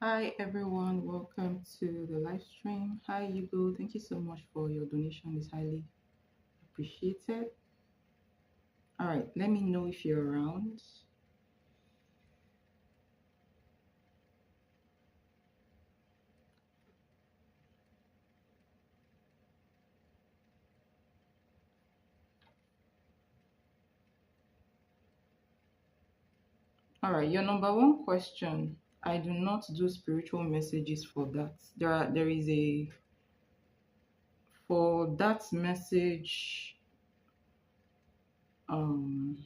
Hi everyone, welcome to the live stream. Hi Yibo, thank you so much for your donation. It's highly appreciated. All right, let me know if you're around. All right, your number one question. I do not do spiritual messages for that. There is a for that message. Um,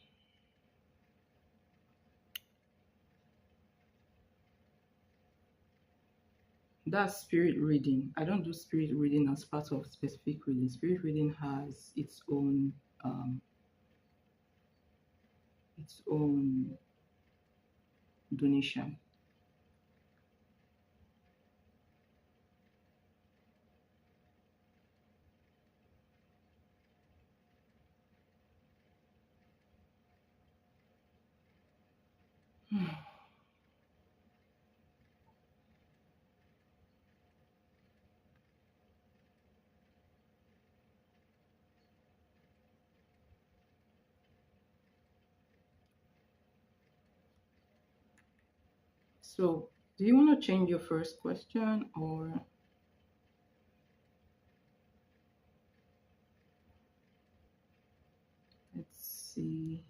that's spirit reading. I don't do spirit reading as part of specific reading. Spirit reading has its own donation. So, do you want to change your first question or let's see?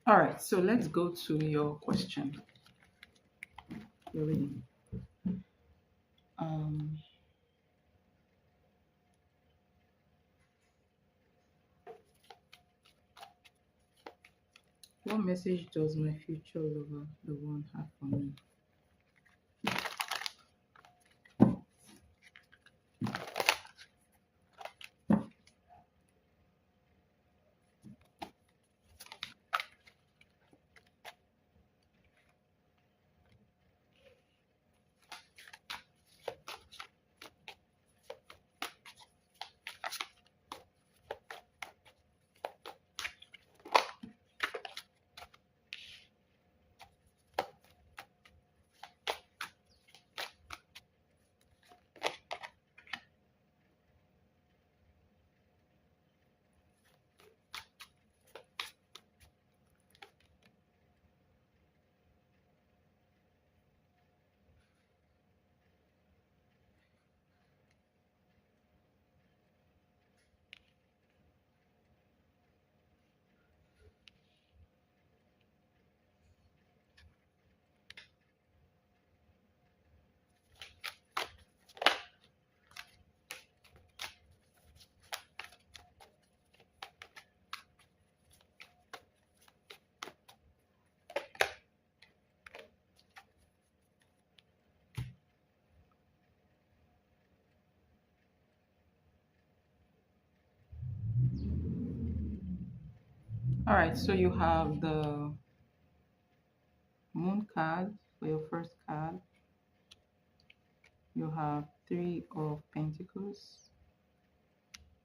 All right, so let's go to your question. You're reading. Um, what message does my future lover, the one, have for me? All right, so you have the moon card for your first card. You have three of pentacles,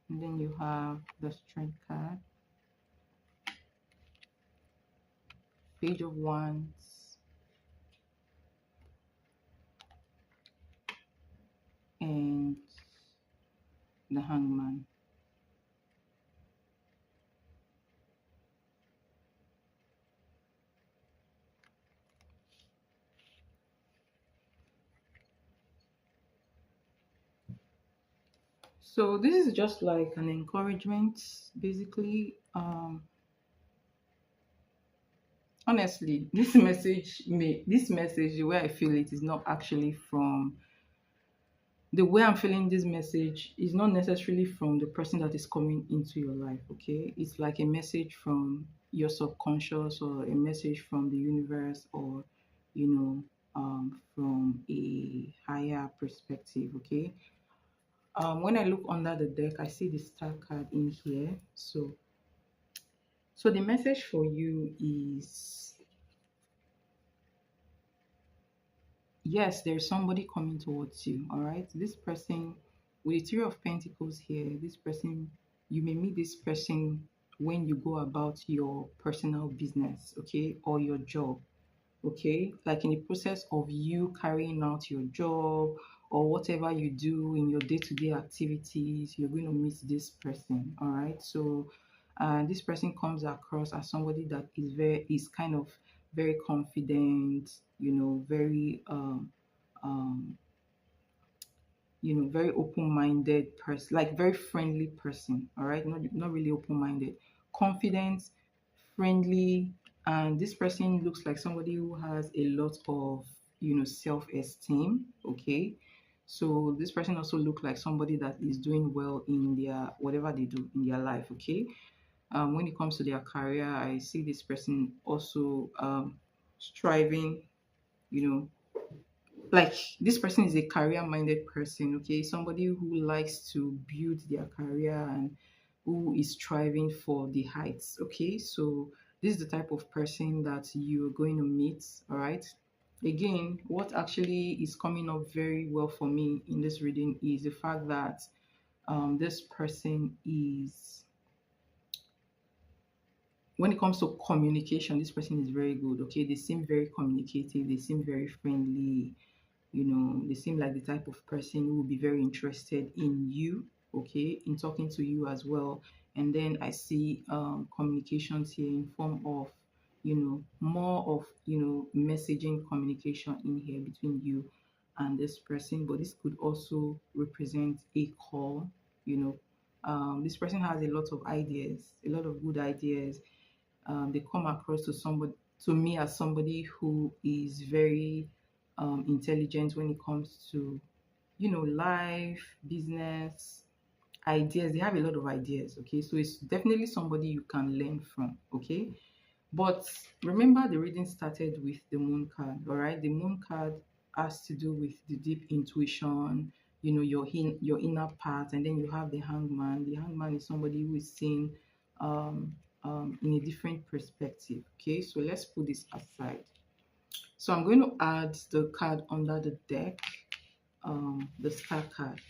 and then you have the strength card, page of wands, and the hangman. So this is just like an encouragement, basically. Honestly, this message, the way I feel it, is not actually from the way I'm feeling. This message is not necessarily from the person that is coming into your life. Okay, it's like a message from your subconscious, or a message from the universe, or from a higher perspective. Okay. When I look under the deck, I see the star card in here. So the message for you is, yes, there's somebody coming towards you. All right. This person with the Three of Pentacles here, this person, you may meet this person when you go about your personal business, okay, or your job. Okay, like in the process of you carrying out your job or whatever you do in your day-to-day activities, you're going to meet this person. All right. So this person comes across as somebody that is kind of very confident, very um very open-minded person, like very friendly person. All right, not really open-minded, confident, friendly. And this person looks like somebody who has a lot of self-esteem. Okay, so this person also looks like somebody that is doing well in their whatever they do in their life. Okay. When it comes to their career, I see this person also striving, you know like this person is a career minded person. Okay, somebody who likes to build their career and who is striving for the heights. Okay, so this is the type of person that you're going to meet. All right, again, what actually is coming up very well for me in this reading is the fact that this person is, when it comes to communication, this person is very good. Okay, they seem very communicative, they seem very friendly. They seem like the type of person who will be very interested in you, okay, in talking to you as well. And then I see communications here in form of, more of, messaging communication in here between you and this person. But this could also represent a call. This person has a lot of ideas, a lot of good ideas. They come across to me as somebody who is very intelligent when it comes to life, business, ideas. They have a lot of ideas. Okay, so it's definitely somebody you can learn from. Okay, but remember, the reading started with the moon card. All right, the moon card has to do with the deep intuition, your inner part. And then you have the hangman. The hangman is somebody who is seeing um, in a different perspective. Okay, so let's put this aside. So I'm going to add the card under the deck, the star card.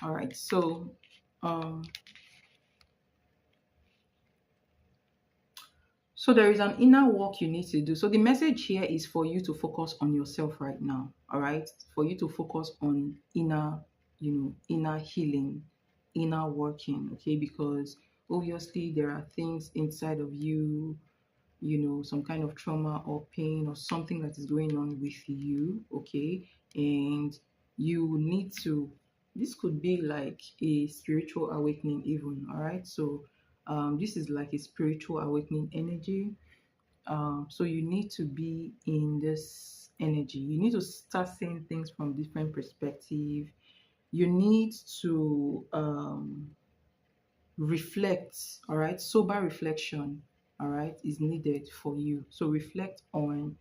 All right, um, so there is an inner work you need to do. So the message here is for you to focus on yourself right now. All right, for you to focus on inner healing, inner working. Okay, because obviously there are things inside of you, some kind of trauma or pain or something that is going on with you. Okay, and you need to, this could be like a spiritual awakening even. All right, so this is like a spiritual awakening energy. So you need to be in this energy. You need to start seeing things from different perspective. You need to reflect. All right, sober reflection, all right, is needed for you. So reflect on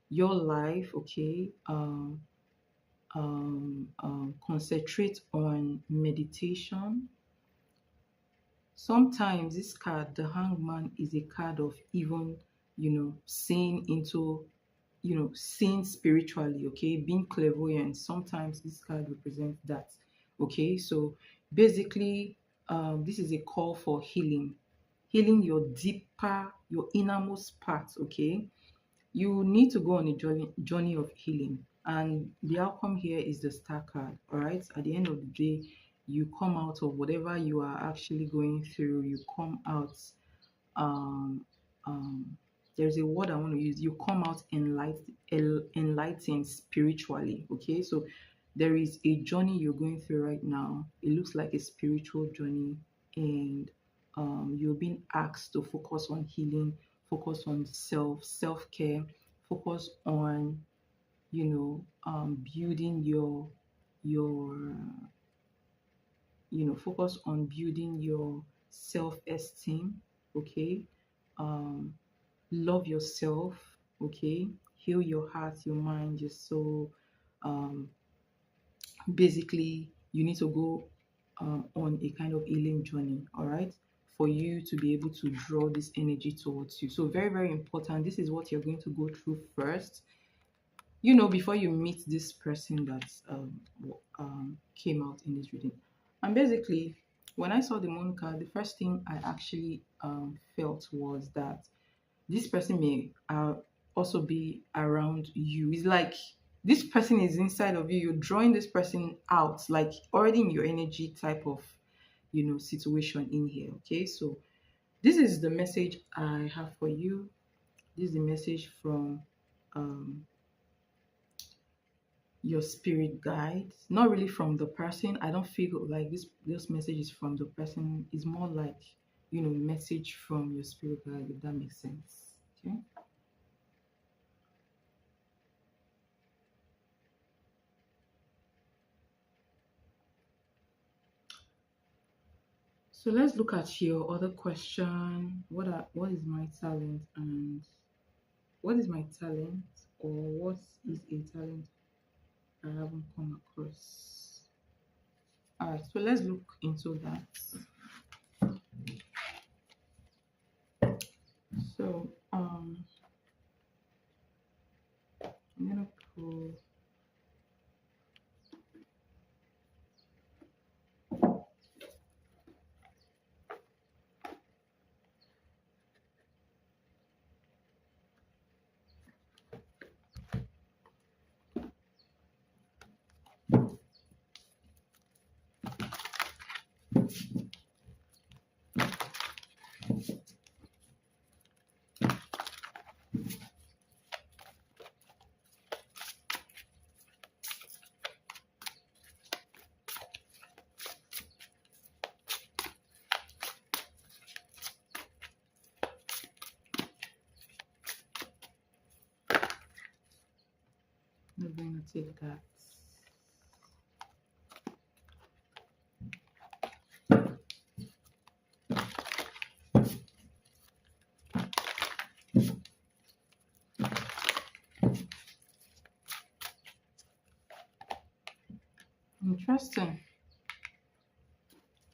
your life. Okay, concentrate on meditation. Sometimes this card, the hangman, is a card of even, seeing into, seeing spiritually, okay, being clairvoyant. Sometimes this card represents that, okay. So basically, this is a call for healing, healing your deeper, your innermost parts, okay. You need to go on a journey of healing, and the outcome here is the star card. All right, at the end of the day, you come out of whatever you are actually going through. You come out, um um there's a word I want to use, you come out enlightened spiritually, okay. So there is a journey you're going through right now. It looks like a spiritual journey, and you're being asked to focus on healing, focus on self-care, focus on, building your focus on building your self-esteem, okay. um Love yourself, okay. Heal your heart, your mind, your soul. um Basically, you need to go on a kind of healing journey, all right, for you to be able to draw this energy towards you. So very, very important. This is what you're going to go through first, before you meet this person that came out in this reading. And basically, when I saw the moon card, the first thing I actually felt was that this person may also be around you. It's like this person is inside of you. You're drawing this person out, like already in your energy type of, situation in here. Okay, so this is the message I have for you. This is the message from um, your spirit guide, not really from the person. I don't feel like this message is from the person. It's more like, message from your spirit guide, if that makes sense. Okay. So let's look at your other question. What is my talent, and what is my talent, or what is a talent I haven't come across? All right, so let's look into that. So I'm gonna pull. I'm gonna take that. Interesting.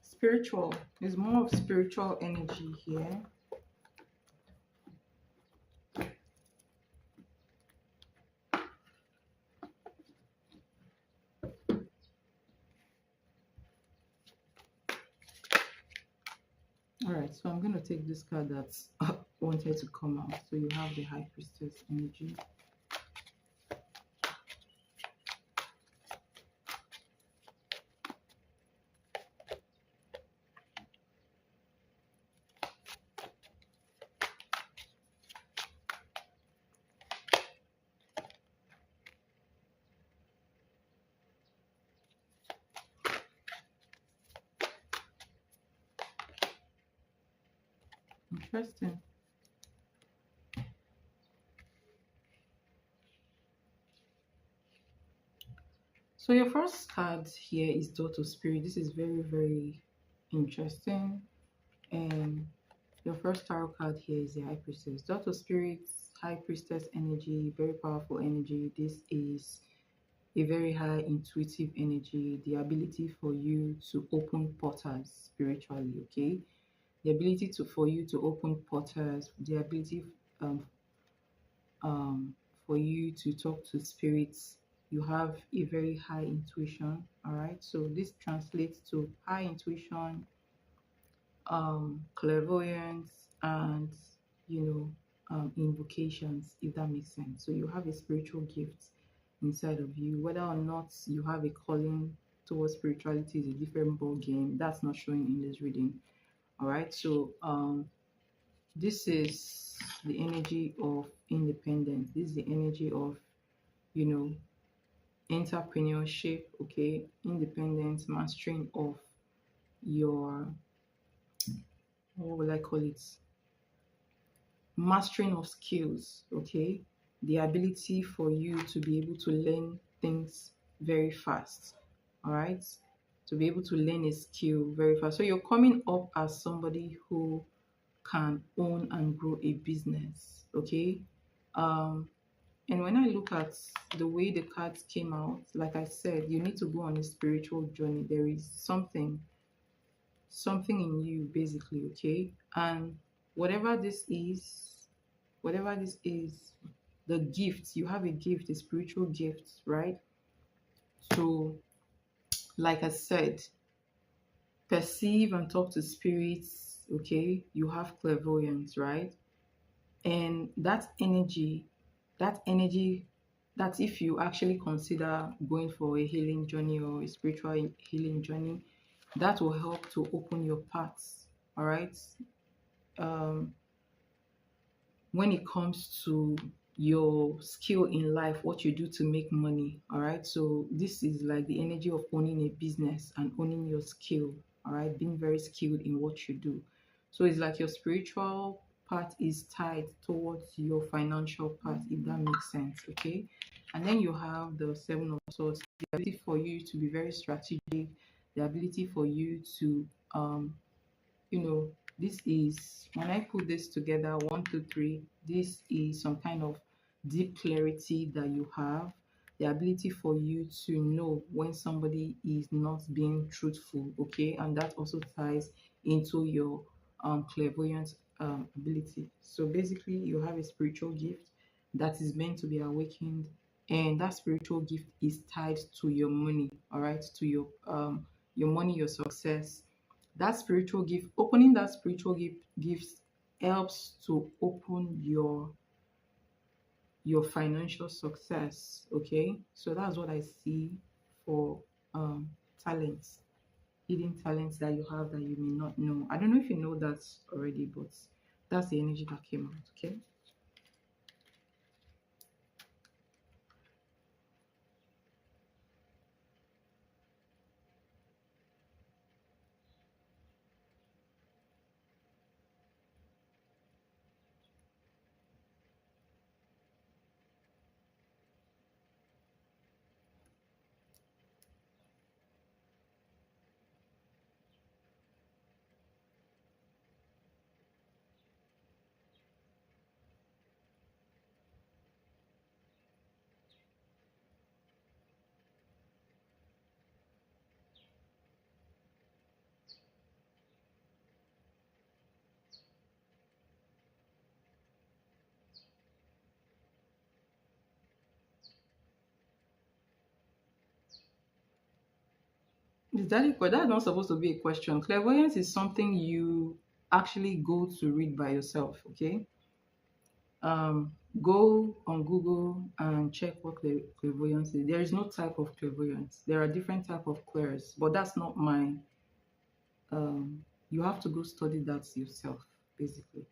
Spiritual. There's more of spiritual energy here. All right, so I'm gonna take this card that's wanted to come out. So you have the High Priestess energy. Interesting. So your first card here is Daughter Spirit. This is very, very interesting. And your first tarot card here is the High Priestess. Daughter Spirit, High Priestess energy, very powerful energy. This is a very high intuitive energy, the ability for you to open portals spiritually, okay? the ability to for you to open portals, the ability um, um, for you to talk to spirits. You have a very high intuition. All right, so this translates to high intuition, clairvoyance, and you know, invocations, if that makes sense. So you have a spiritual gift inside of you. Whether or not you have a calling towards spirituality is a different ball game. That's not showing in this reading. All right, so this is the energy of independence. This is the energy of, you know, entrepreneurship. Okay, independence, mastering of your, what will I call it, mastering of skills. Okay, the ability for you to be able to learn things very fast. All right, to be able to learn a skill very fast. So you're coming up as somebody who can own and grow a business. Okay, um and when I look at the way the cards came out, like I said, you need to go on a spiritual journey. There is something in you, basically. Okay, and whatever this is, whatever this is, the gift, you have a gift, a spiritual gift, right? So, like I said, perceive and talk to spirits. Okay, you have clairvoyance, right? And that energy, that if you actually consider going for a healing journey or a spiritual healing journey, that will help to open your paths. All right, um when it comes to your skill in life, what you do to make money. All right, so this is like the energy of owning a business and owning your skill. All right, being very skilled in what you do. So it's like your spiritual part is tied towards your financial part, if that makes sense. Okay, and then you have the seven of swords, the ability for you to be very strategic, the ability for you to you know, this is, when I put this together, one, two, three, this is some kind of deep clarity that you have, the ability for you to know when somebody is not being truthful. Okay, and that also ties into your clairvoyant ability. So basically, you have a spiritual gift that is meant to be awakened, and that spiritual gift is tied to your money. All right, to your money, your success. That spiritual gift, opening that spiritual gift helps to open your financial success. Okay, so that's what I see for um talents, hidden talents that you have that you may not know. I don't know if you know that already, but that's the energy that came out. Okay. Is that it? But that's not supposed to be a question. Clairvoyance is something you actually go to read by yourself. Okay. um, Go on Google and check what clairvoyance is. There is no type of clairvoyance. There are different type of clairs, but that's not my. You have to go study that yourself, basically.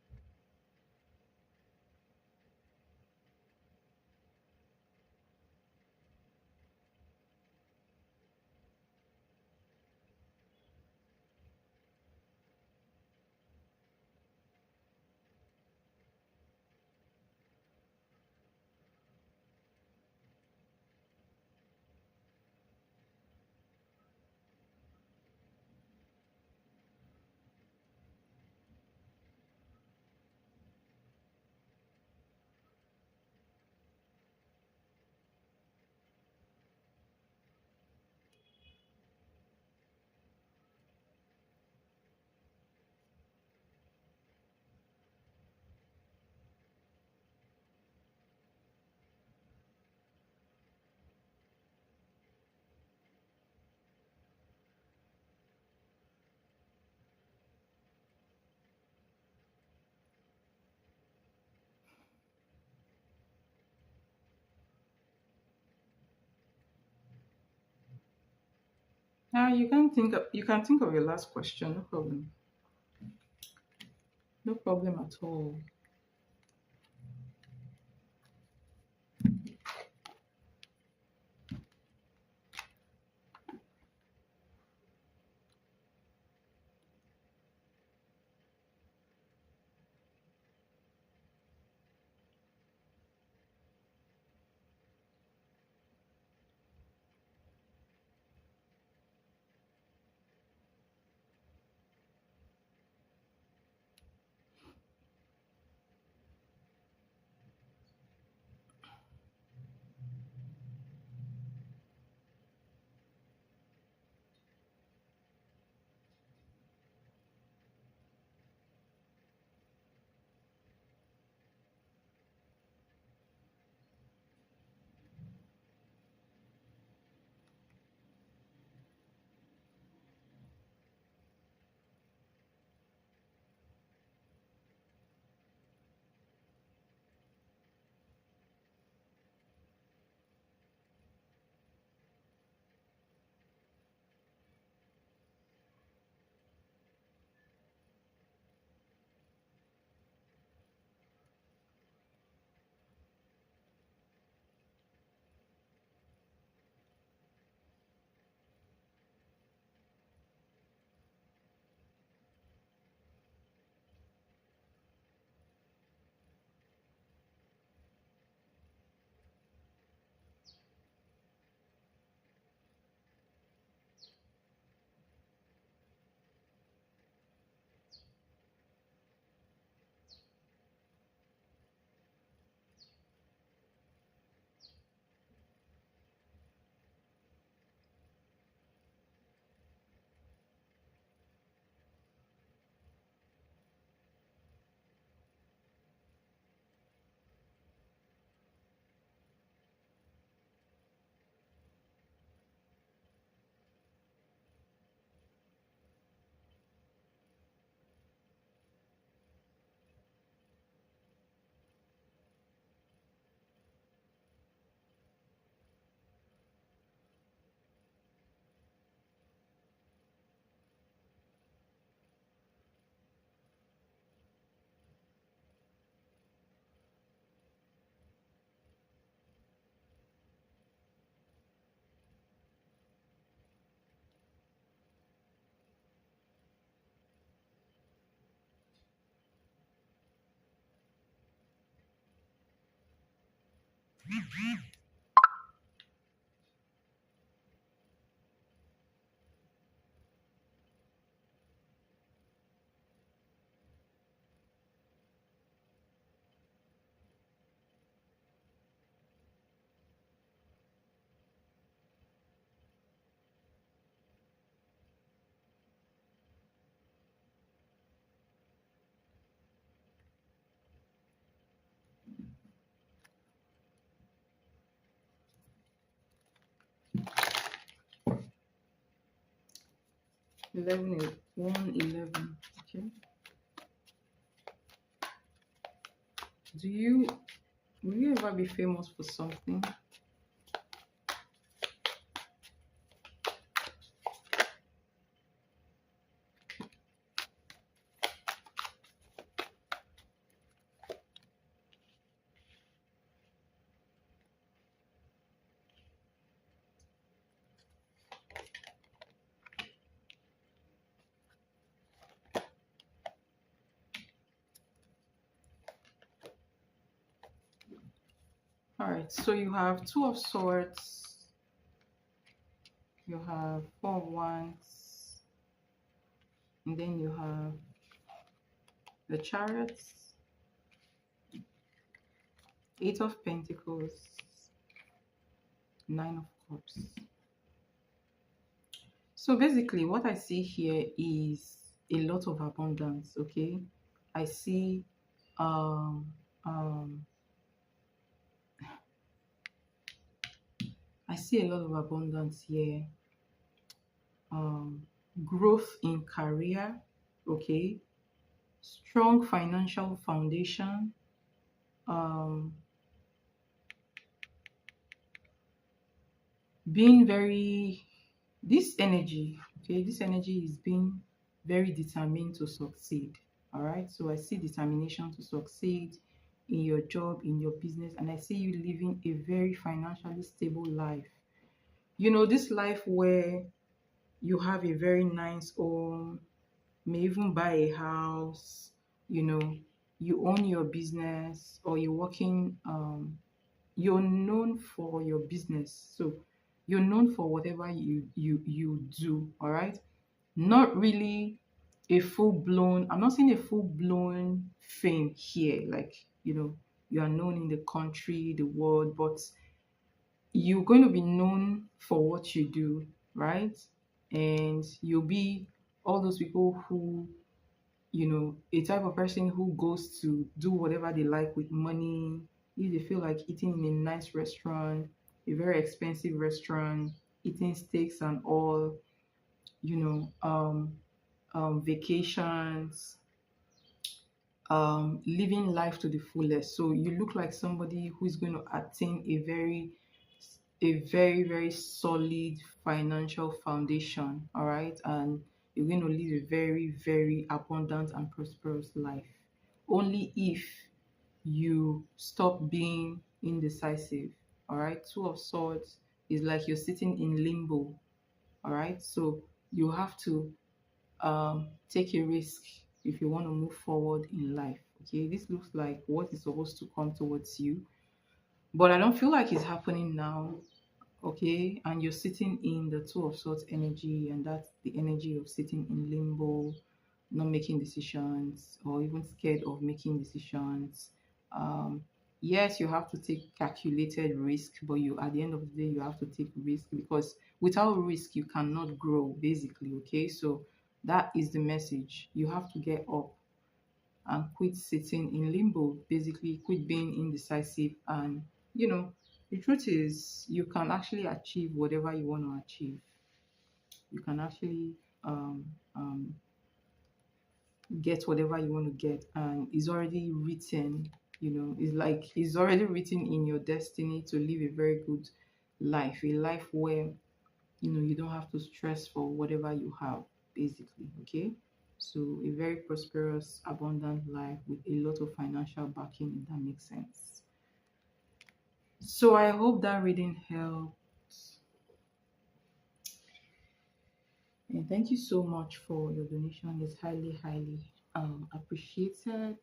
Now you can think of your last question, no problem. No problem at all. Eleven, 111. Okay. Do you will you ever be famous for something? All right. So you have two of swords. You have four of wands, and then you have the chariots, eight of pentacles, nine of cups. So basically, what I see here is a lot of abundance. Okay, I see, um, um, I see a lot of abundance here. Um, Growth in career. Okay, strong financial foundation. Um, Being very This energy, okay, this energy is being very determined to succeed. All right. So I see determination to succeed in your job, in your business, and I see you living a very financially stable life. This life where you have a very nice home, may even buy a house, you know, you own your business, or you're working, you're known for your business. So you're known for whatever you do, all right? Not really a full blown, I'm not saying a full blown fame here, like, you are known in the country, the world, but you're going to be known for what you do, right? And you'll be all those people who, a type of person who goes to do whatever they like with money. If they feel like eating in a nice restaurant, a very expensive restaurant, eating steaks and all, vacations, living life to the fullest. So you look like somebody who is going to attain a very solid financial foundation, all right? And you're going to live a very, very abundant and prosperous life. Only if you stop being indecisive, all right? Two of Swords is like you're sitting in limbo, all right? So you have to take a risk if you want to move forward in life. Okay, this looks like what is supposed to come towards you, but I don't feel like it's happening now. Okay, and you're sitting in the Two of Swords energy, and that's the energy of sitting in limbo, not making decisions, or even scared of making decisions. um, yes, you have to take calculated risk, but you, at the end of the day, you have to take risk, because without risk you cannot grow, basically. Okay, so that is the message. You have to get up and quit sitting in limbo, basically quit being indecisive. And the truth is, you can actually achieve whatever you want to achieve. You can actually um, um, get whatever you want to get, and it's already written. It's like it's already written in your destiny to live a very good life, a life where you don't have to stress for whatever you have, basically. Okay, so a very prosperous, abundant life with a lot of financial backing, if that makes sense. So I hope that reading helps, and thank you so much for your donation. It's highly, highly appreciated.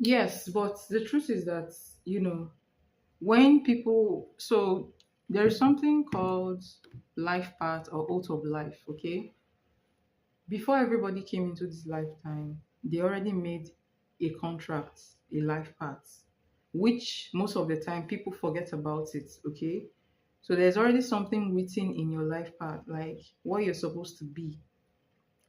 Yes, but the truth is that, when people, so there is something called life path or out of life. Okay, before everybody came into this lifetime, they already made a contract, a life path, which most of the time people forget about it. Okay, so there's already something written in your life path, like what you're supposed to be.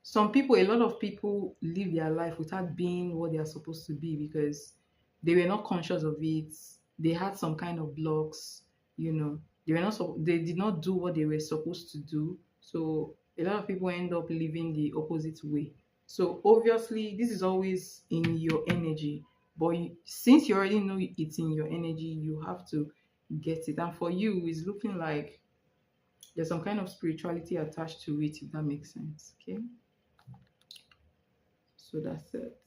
Some people, a lot of people live their life without being what they are supposed to be, because they were not conscious of it. They had some kind of blocks, they were not they did not do what they were supposed to do. So a lot of people end up living the opposite way. So obviously this is always in your energy, but since you already know it's in your energy, you have to get it. And for you, it's looking like there's some kind of spirituality attached to it, if that makes sense. Okay, so that's it.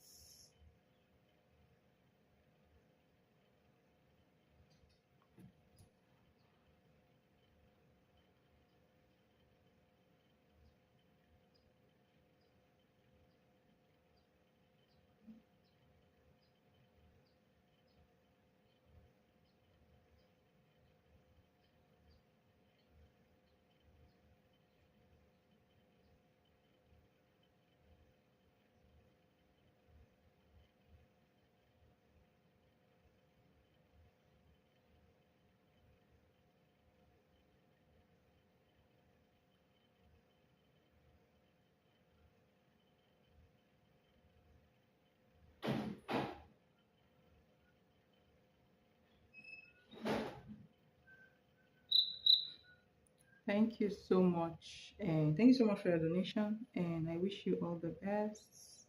Thank you so much. And thank you so much for your donation. And I wish you all the best.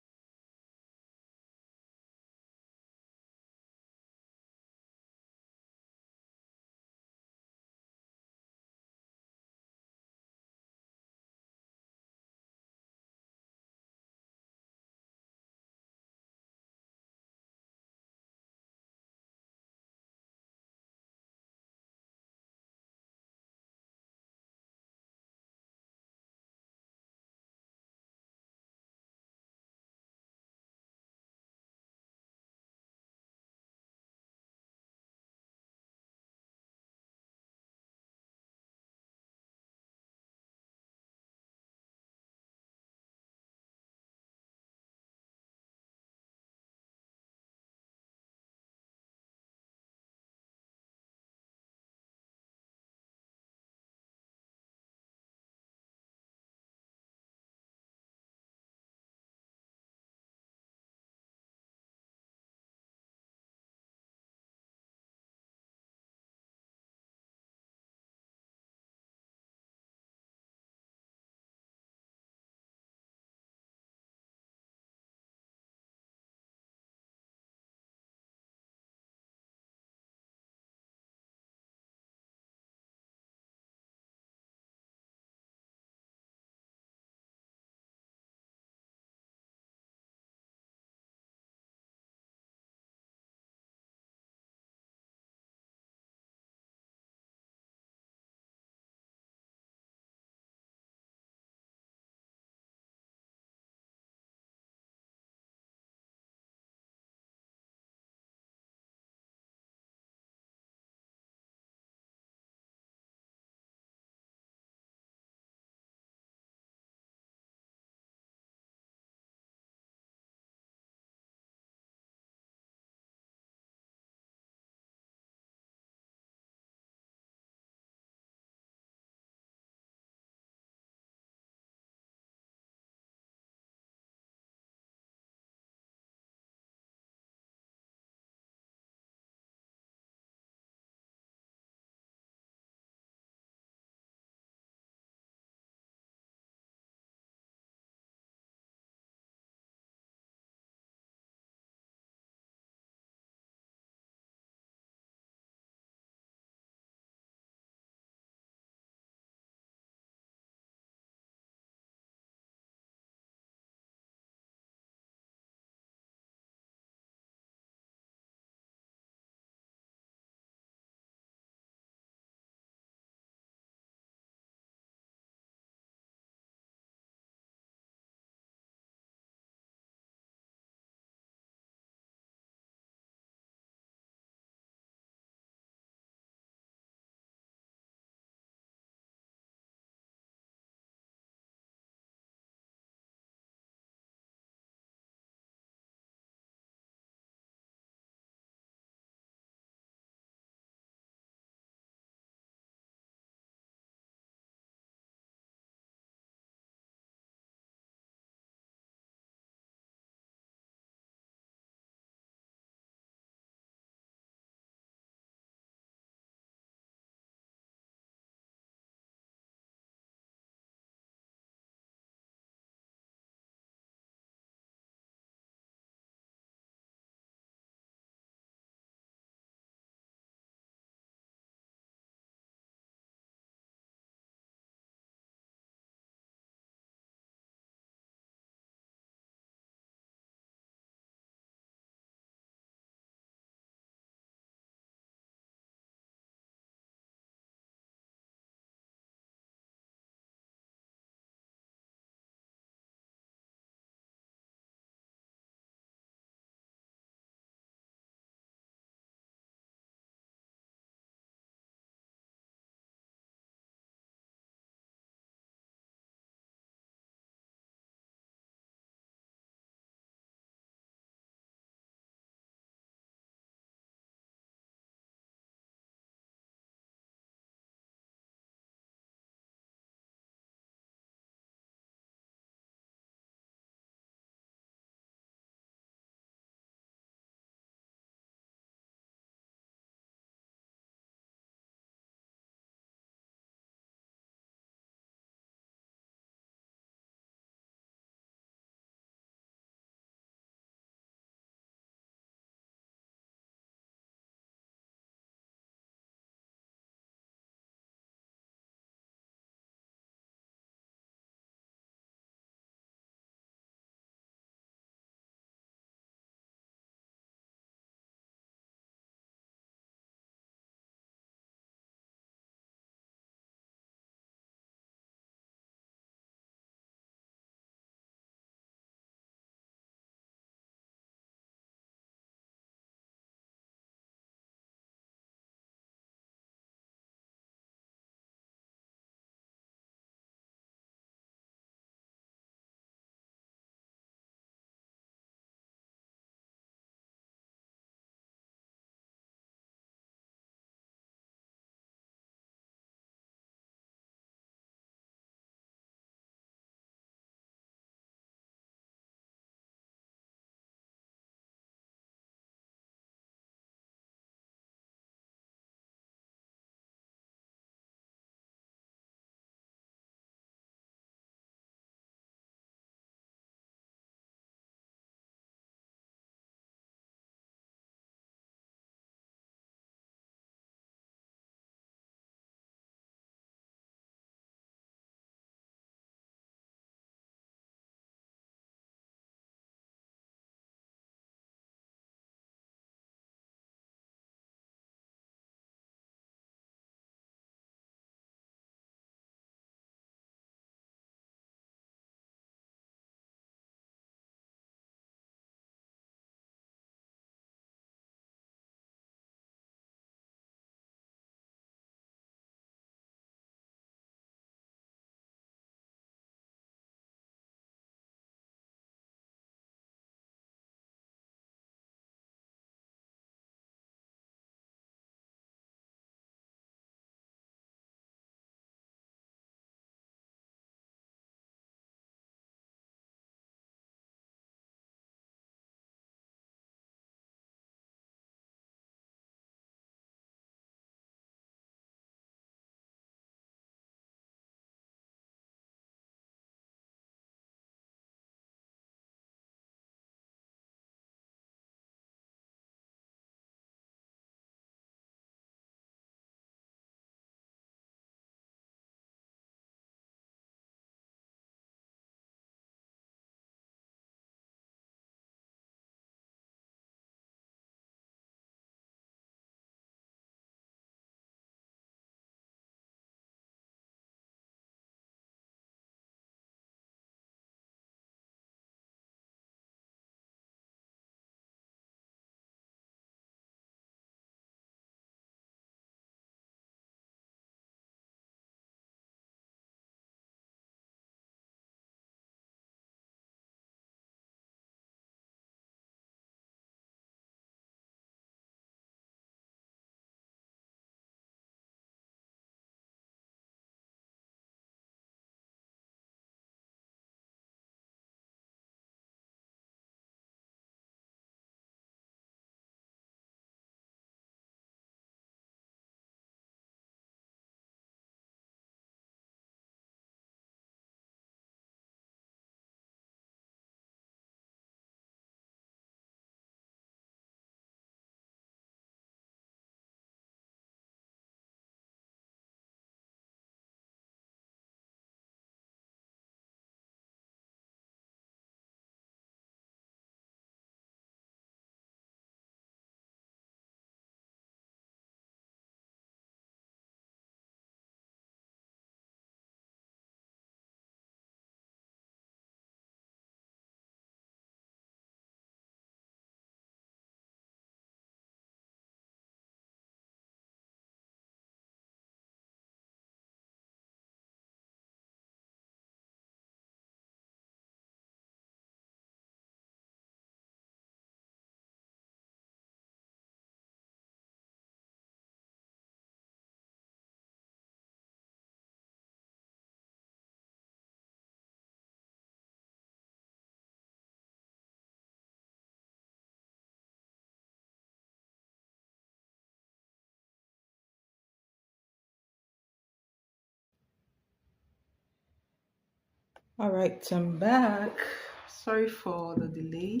All right, I'm back. Sorry for the delay.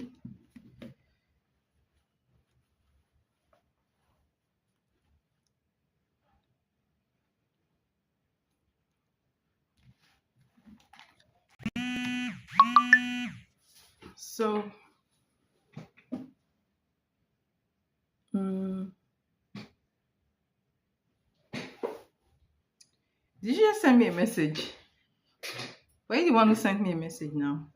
So, mm, did you just send me a message? Why are you the one who sent me a message now?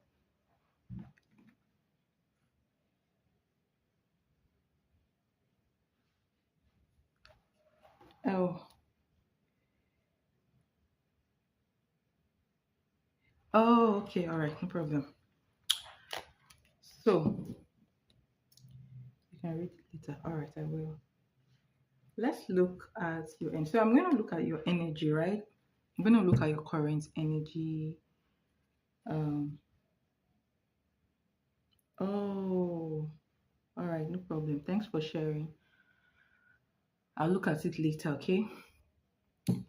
Oh, oh, okay, all right, no problem. So, you can read it later. All right, I will. Let's look at your energy. So, I'm going to look at your energy, right? I'm going to look at your current energy. Um, oh, all right, no problem. Thanks for sharing. I'll look at it later, okay?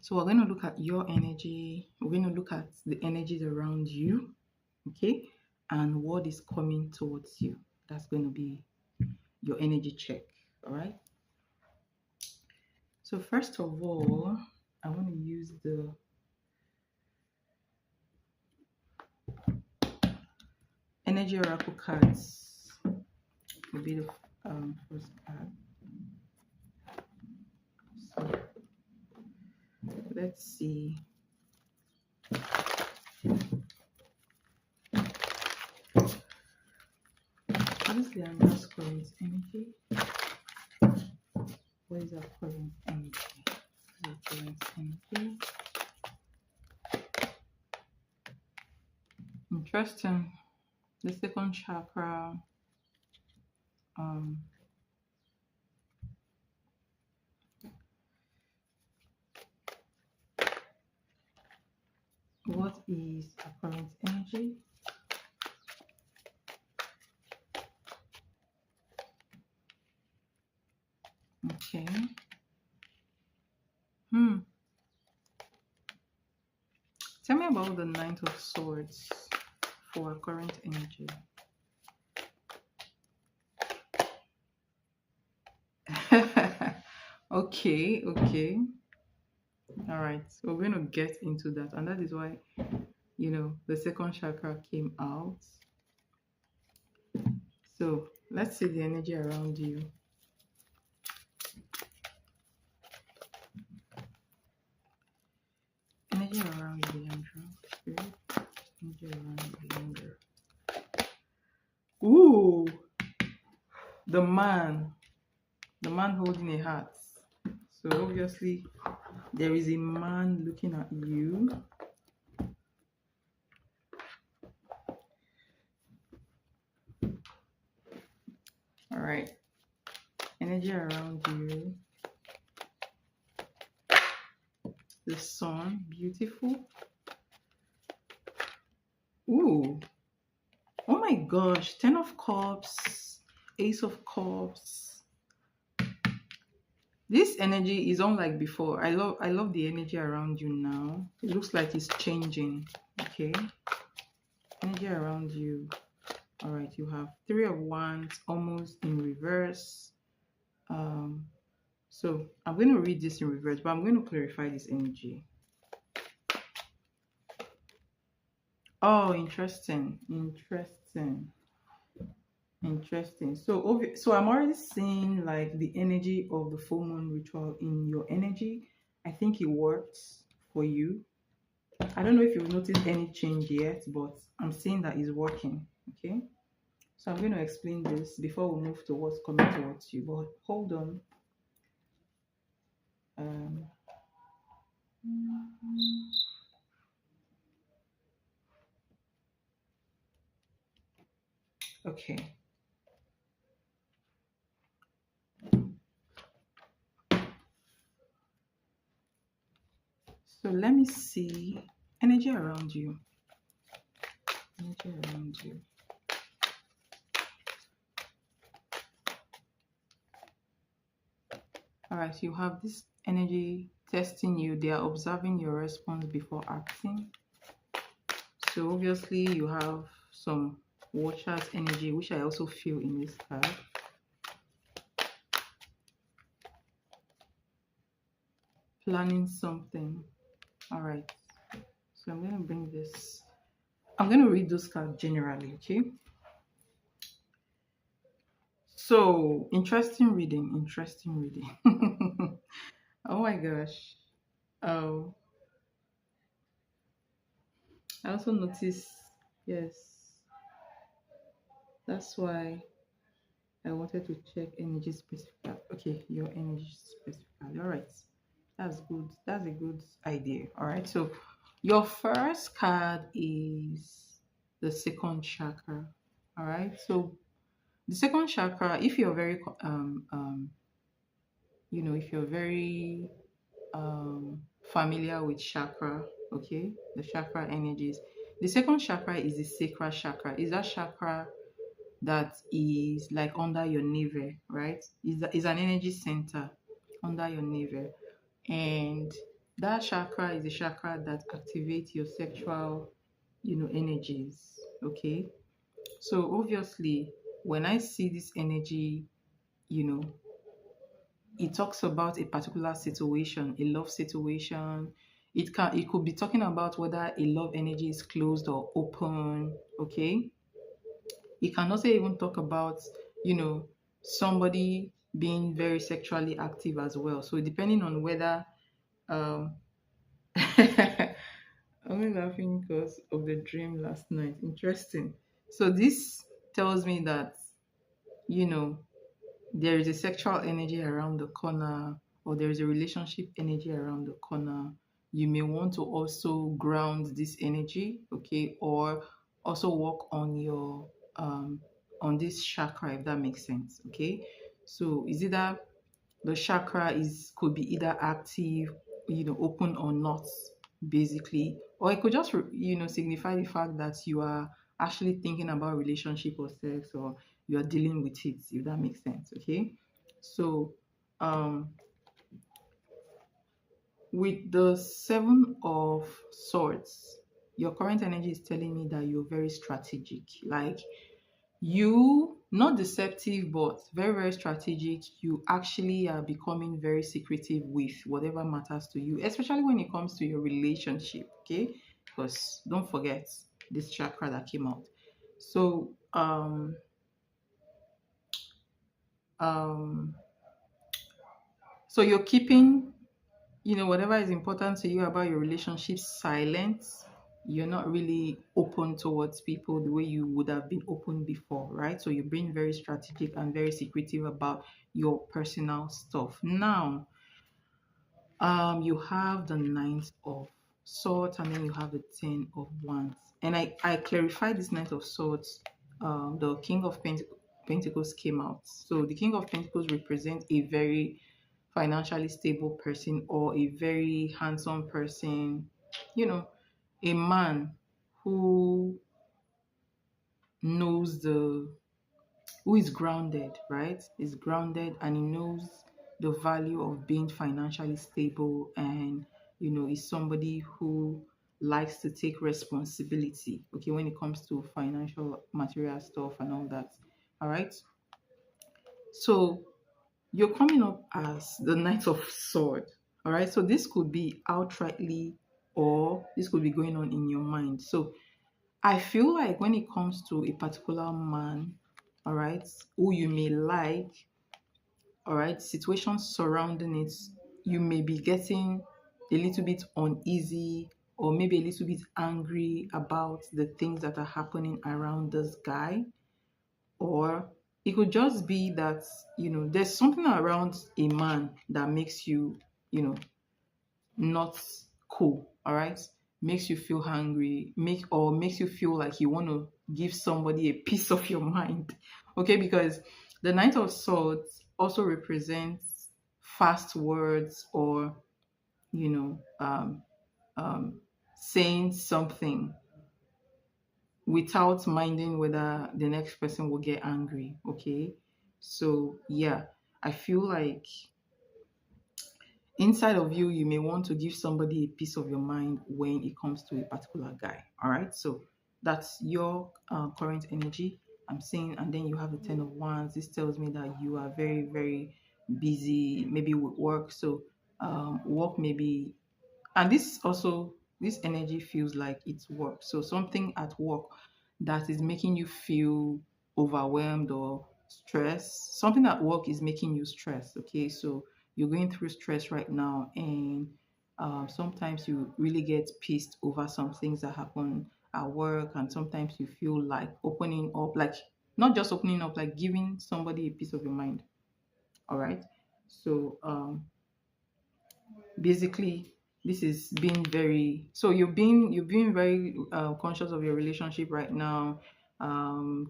So we're going to look at your energy. We're going to look at the energies around you, okay? And what is coming towards you. That's going to be your energy check, all right? So first of all, I want to use the energy oracle cards. A bit of first card. So let's see. Obviously, I'm just current energy. What is our current energy? Our current energy. Interesting. The second chakra. Um, what is our current energy? Okay. Tell me about the Knight of Swords for our current energy. Okay, okay. All right. So we're going to get into that. And that is why, the second chakra came out. So let's see the energy around you. Energy around you, Leandro. Spirit. Energy around you, Leandro. Ooh, the man. The man holding a hat. So obviously, there is a man looking at you. All right. Energy around you. The sun, beautiful. Ooh. Oh my gosh. 10 of Cups, Ace of Cups. This energy is unlike before. I love the energy around you now. It looks like it's changing. Okay. Energy around you. All right. You have 3 of Wands almost in reverse. So I'm going to read this in reverse, but I'm going to clarify this energy. Oh, interesting. So I'm already seeing like the energy of the full moon ritual in your energy. I think it works for you. I don't know if you've noticed any change yet, but I'm seeing that it's working. Okay. So I'm going to explain this before we move to what's coming towards you. But hold on. Okay. So let me see energy around you. Energy around you. All right, you have this energy testing you. They are observing your response before acting. So obviously you have some watchers energy, which I also feel in this card. Planning something. All right. So I'm going to bring this. I'm going to read those cards generally, okay? So, interesting reading, interesting reading. Oh my gosh. Um, I also noticed, yes, that's why I wanted to check energy specifically. Okay, your energy specifically. All right. That's good. That's a good idea. All right. So, your first card is the second chakra. All right. So, the second chakra, if you're very if you're very familiar with chakra, okay, the chakra energies. The second chakra is the sacral chakra. Is that chakra that is like under your navel, right? Is an energy center under your navel, and that chakra is the chakra that activates your sexual, energies. Okay, so obviously, when I see this energy, you know, it talks about a particular situation, a love situation. It could be talking about whether a love energy is closed or open. Okay. It can also even talk about, somebody being very sexually active as well. So depending on whether um I'm only laughing because of the dream last night. Interesting. So this tells me that, you know, there is a sexual energy around the corner, or there is a relationship energy around the corner. You may want to also ground this energy, okay, or also work on this chakra, if that makes sense. Okay, so is either the chakra is could be either active, open or not, basically, or it could just signify the fact that you are actually thinking about relationship or sex, or you are dealing with it, if that makes sense. Okay, so um with the seven of swords, your current energy is telling me that you're very strategic, like you not deceptive but very very strategic. You actually are becoming very secretive with whatever matters to you, especially when it comes to your relationship. Okay, because don't forget this chakra that came out. So um so you're keeping, whatever is important to you about your relationship silent. You're not really open towards people the way you would have been open before, right? So you're being very strategic and very secretive about your personal stuff. Now, you have the Knight of Swords, and then you have the Ten of Wands. And I clarified this Knight of Swords. The King of Pentacles came out. So the King of Pentacles represents a very financially stable person, or a very handsome person, you know, a man who knows who is grounded, right? Is grounded, and he knows the value of being financially stable, and is somebody who likes to take responsibility, okay, when it comes to financial material stuff and all that. All right. So you're coming up as the Knight of Sword. All right. So this could be outrightly, or this could be going on in your mind. So I feel like when it comes to a particular man, all right, who you may like, all right, situations surrounding it, you may be getting a little bit uneasy, or maybe a little bit angry about the things that are happening around this guy. Or it could just be that, there's something around a man that makes you, you know, not cool, all right? Makes you feel hungry, makes you feel like you want to give somebody a piece of your mind. Okay, because the Knight of Swords also represents fast words, or you know, um, saying something without minding whether the next person will get angry. Okay, so yeah, I feel like inside of you, you may want to give somebody a piece of your mind when it comes to a particular guy. All right, so that's your current energy. I'm saying, and then you have the Ten of Wands. This tells me that you are very, very busy, maybe with work. So work may be, and this also, this energy feels like it's work, so something at work that is making you feel overwhelmed or stressed. Something at work is making you stressed. Okay, so you're going through stress right now, and sometimes you really get pissed over some things that happen at work, and sometimes you feel like opening up, like not just opening up, like giving somebody a piece of your mind. All right, so basically this is being very, so you're being very conscious of your relationship right now,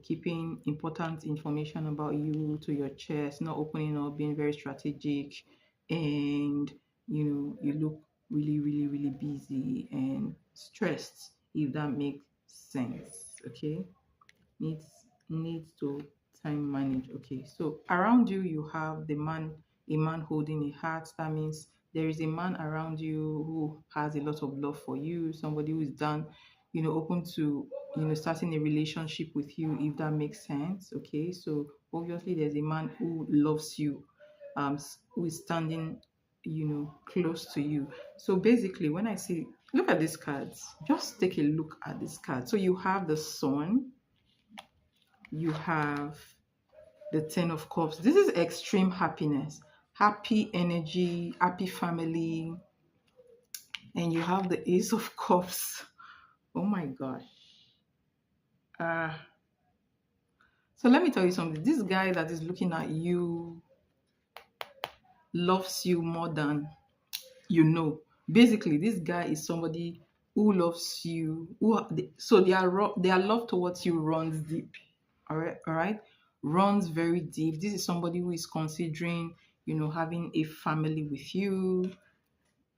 keeping important information about you to your chest, not opening up, being very strategic, and you look really, really, really busy and stressed, if that makes sense. Okay, needs to time manage. Okay, so around you, you have a man holding a heart. That means there is a man around you who has a lot of love for you, somebody who is done, open to, starting a relationship with you, if that makes sense. Okay, so obviously there's a man who loves you, who is standing, close to you. So basically, when I say, look at these cards, just take a look at this card. So you have the sun, you have the Ten of Cups. This is extreme happiness, happy energy, happy family. And you have the Ace of Cups. Oh my gosh. Uh, so let me tell you something. This guy that is looking at you loves you more than you know. Basically, this guy is somebody who loves you. So their love towards you runs deep. All right, runs very deep. This is somebody who is considering, having a family with you,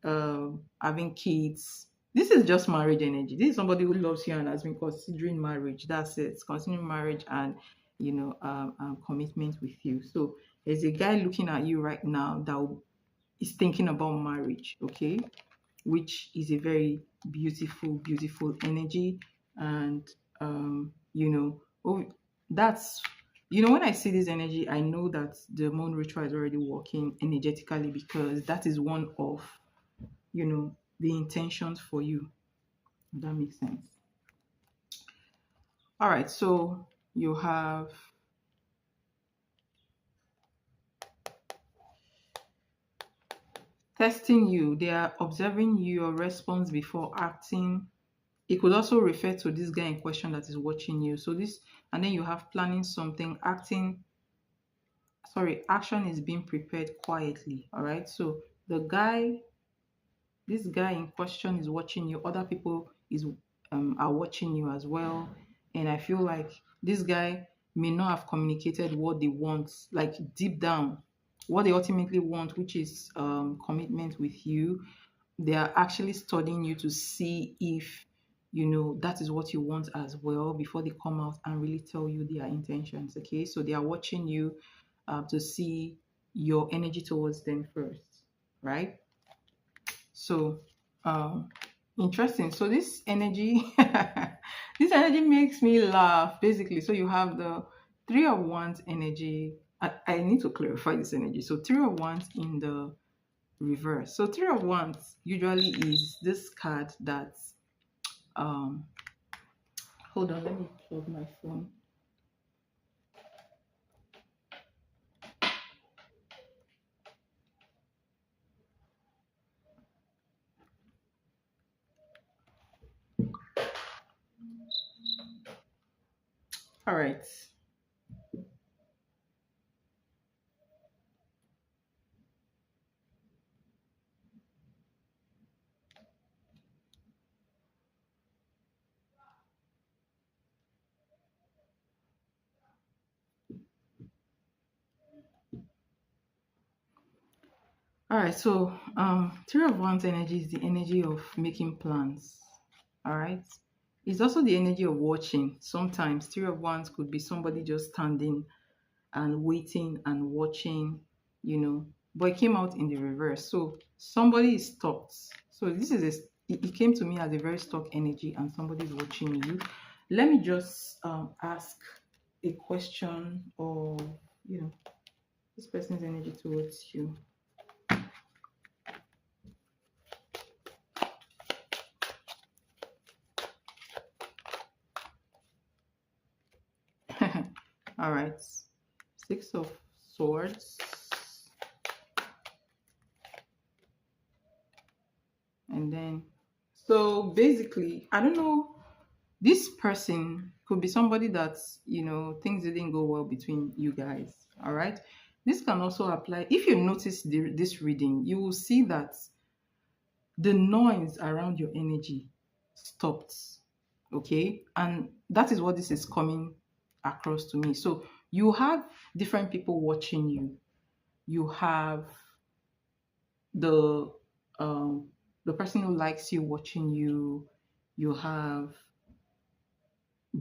having kids. This is just marriage energy. This is somebody who loves you and has been considering marriage. That's it, considering marriage and commitment with you. So there's a guy looking at you right now that is thinking about marriage. Okay, which is a very beautiful, beautiful energy. And that's, when I see this energy, I know that the moon ritual is already working energetically, because that is one of, the intentions for you. If that makes sense. All right, so you have testing you. They are observing your response before acting. It could also refer to this guy in question that is watching you. So this, and then you have planning something, action is being prepared quietly. All right. So this guy in question is watching you. Other people are watching you as well. And I feel like this guy may not have communicated what they want, like deep down, what they ultimately want, which is commitment with you. They are actually studying you to see if that is what you want as well, before they come out and really tell you their intentions. Okay, so they are watching you to see your energy towards them first, right? So interesting. So this energy this energy makes me laugh, basically. So you have the Three of Wands energy. I need to clarify this energy. So Three of Wands in the reverse. So Three of Wands usually is this card that um hold on, let me plug my phone. All right. All right. So Three of Wands energy is the energy of making plans. All right. It's also the energy of watching. Sometimes Three of Wands could be somebody just standing and waiting and watching, you know, but it came out in the reverse. So somebody is stopped. So this is it came to me as a very stuck energy, and somebody is watching you. Let me just ask a question, or you know, this person's energy towards you. All right, Six of Swords, and then so basically, I don't know. This person could be somebody that's, things didn't go well between you guys. All right. This can also apply. If you notice this reading, you will see that the noise around your energy stopped. Okay. And that is what this is coming across to me. So you have different people watching you. You have the um the person who likes you watching you. You have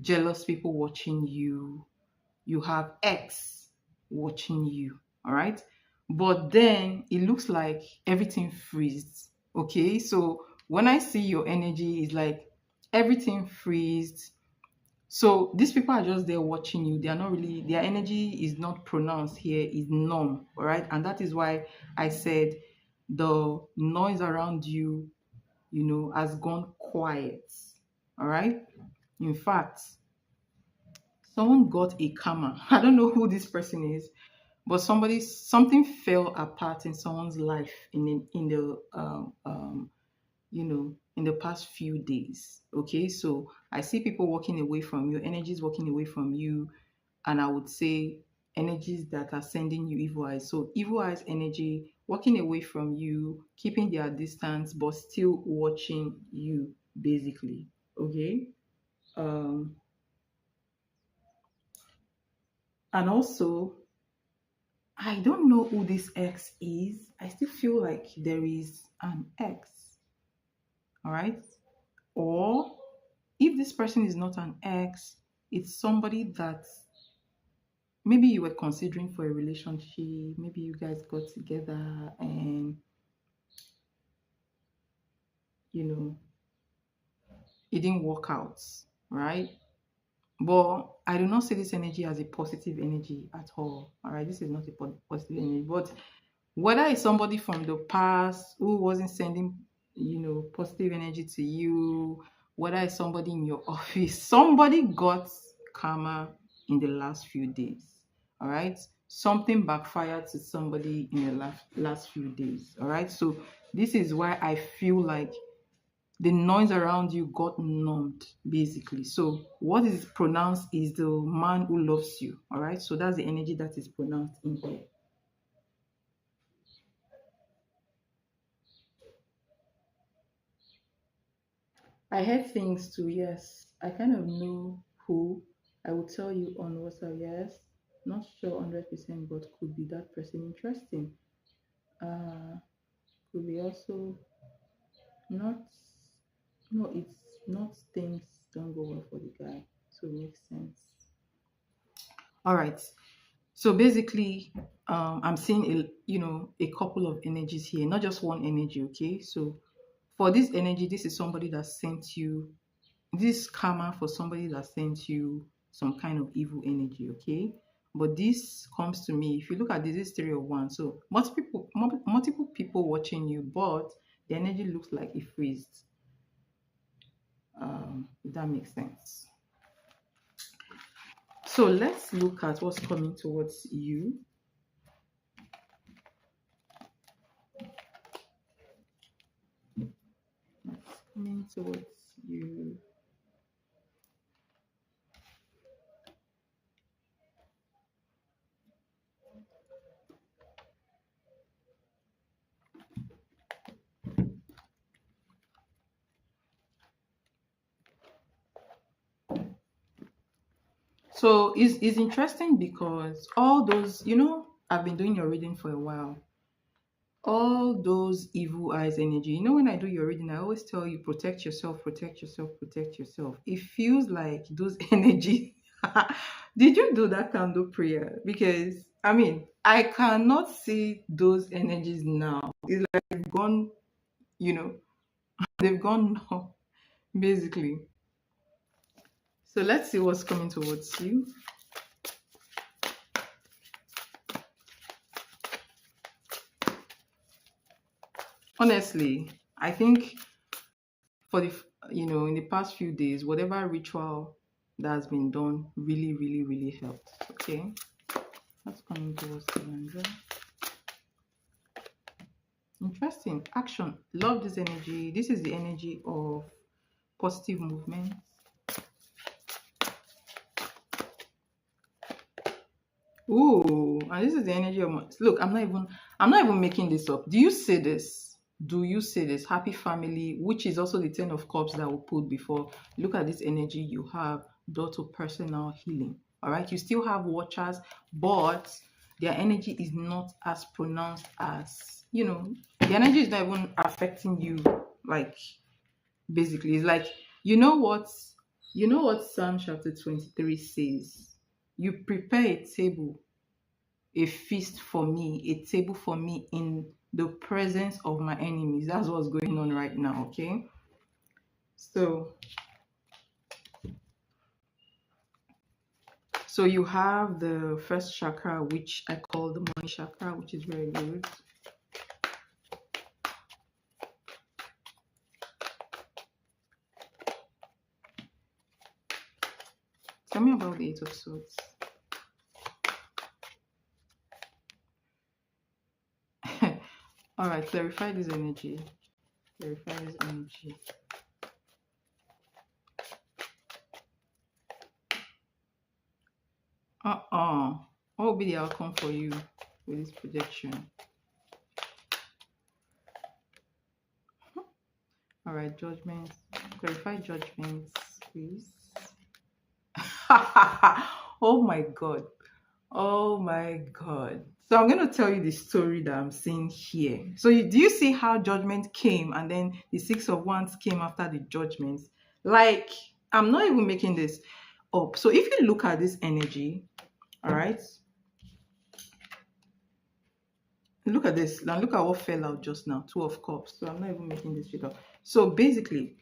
jealous people watching you. You have X watching you. All right. But then it looks like everything freezed. Okay. So when I see your energy, it's like everything freezed. So these people are just there watching you. They are not really, their energy is not pronounced here, is numb. All right. And that is why I said the noise around you, has gone quiet. All right. In fact, someone got a karma. I don't know who this person is, but something fell apart in someone's life in the past few days. Okay, so I see people walking away from you, energies walking away from you, and I would say energies that are sending you evil eyes. So evil eyes energy walking away from you, keeping their distance, but still watching you, basically. Okay. Um, and also, I don't know who this X is. I still feel like there is an X. All right. Or if this person is not an X, it's somebody that maybe you were considering for a relationship. Maybe you guys got together and, you know, it didn't work out. Right. But I do not see this energy as a positive energy at all. All right. This is not a positive energy. But whether it's somebody from the past who wasn't sending, positive energy to you, whether it's somebody in your office, somebody got karma in the last few days. All right. Something backfired to somebody in the last few days. All right. So this is why I feel like the noise around you got numbed, basically. So what is pronounced is the man who loves you. All right. So that's the energy that is pronounced in here. I heard things too, yes. I kind of know who. I will tell you on WhatsApp, yes. Not sure 100%, but could be that person. Interesting. Uh, could be also not, no, it's not things don't go well for the guy. So it makes sense. All right. So basically, I'm seeing a couple of energies here, not just one energy, okay? So for this energy, this is somebody that sent you this karma for somebody that sent you some kind of evil energy, okay? But this comes to me, if you look at this 3 of 1, so multiple people watching you, but the energy looks like it freezed. If that makes sense. So let's look at what's coming towards you. What's coming towards you. So it's interesting because all those, I've been doing your reading for a while. All those evil eyes energy. When I do your reading, I always tell you protect yourself, protect yourself, protect yourself. It feels like those energy. Did you do that candle prayer? Because I mean, I cannot see those energies now. It's like they've gone, you know, they've gone now, basically. So let's see what's coming towards you. Honestly, I think for the in the past few days, whatever ritual that has been done really helped. Okay, that's coming towards you, Andrea. Interesting. Action. Love this energy. This is the energy of positive movement. Ooh, and this is the energy of look, I'm not even making this up. Do you see this? Do you see this? Happy family, which is also the 10 of cups that we put before. Look at this energy you have, door to personal healing. All right, you still have watchers, but their energy is not as pronounced as the energy is not even affecting you. Like, basically, it's like, you know what Psalm chapter 23 says. You prepare a table, a feast for me, a table for me in the presence of my enemies. That's what's going on right now. Okay, so you have the first chakra, which I call the money chakra, which is very good. Tell me about the Eight of Swords. All right, clarify this energy. Clarify this energy. What will be the outcome for you with this projection? All right, judgments. Clarify judgments, please. Oh my God. Oh my God. So I'm going to tell you the story that I'm seeing here. So do you see how judgment came and then the Six of Wands came after the judgments? Like, I'm not even making this up. So if you look at this energy, all right, look at this. Now look at what fell out just now. Two of Cups. So I'm not even making this shit up. So basically,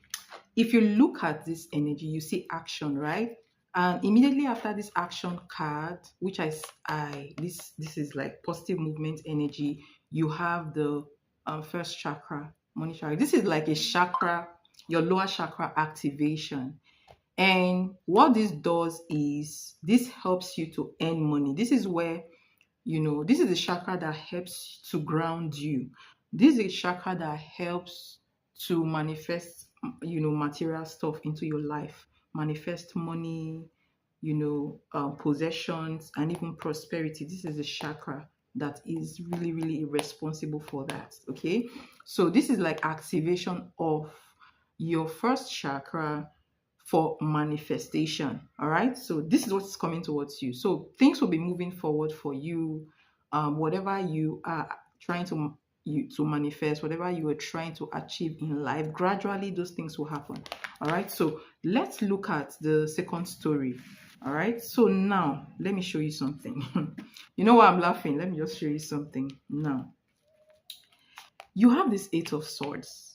if you look at this energy, you see action, right? And immediately after this action card, which this is like positive movement energy, you have the first chakra, money chakra. This is like a chakra, your lower chakra activation. And what this does is this helps you to earn money. This is where, this is the chakra that helps to ground you. This is a chakra that helps to manifest, material stuff into your life, manifest money, possessions, and even prosperity. This is a chakra that is really responsible for that. Okay, so this is like activation of your first chakra for manifestation. All right, so this is what's coming towards you. So things will be moving forward for you. Whatever you are trying to manifest, whatever you are trying to achieve in life, gradually those things will happen. All right, so let's look at the second story. All right, so now let me show you something. You know why I'm laughing? Let me just show you something now. You have this Eight of Swords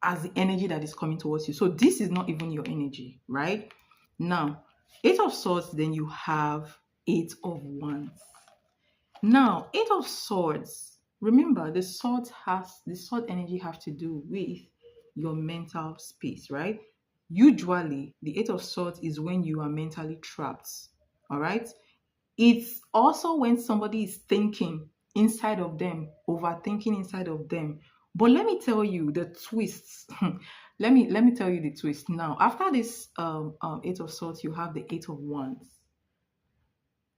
as the energy that is coming towards you. So this is not even your energy, right? Now, Eight of Swords, then you have Eight of Wands. Now, Eight of Swords, remember the sword energy have to do with your mental space, right? Usually, the Eight of Swords is when you are mentally trapped, all right? It's also when somebody is thinking inside of them, overthinking inside of them. But let me tell you the twists. let me tell you the twist. Now, after this Eight of Swords, you have the Eight of Wands.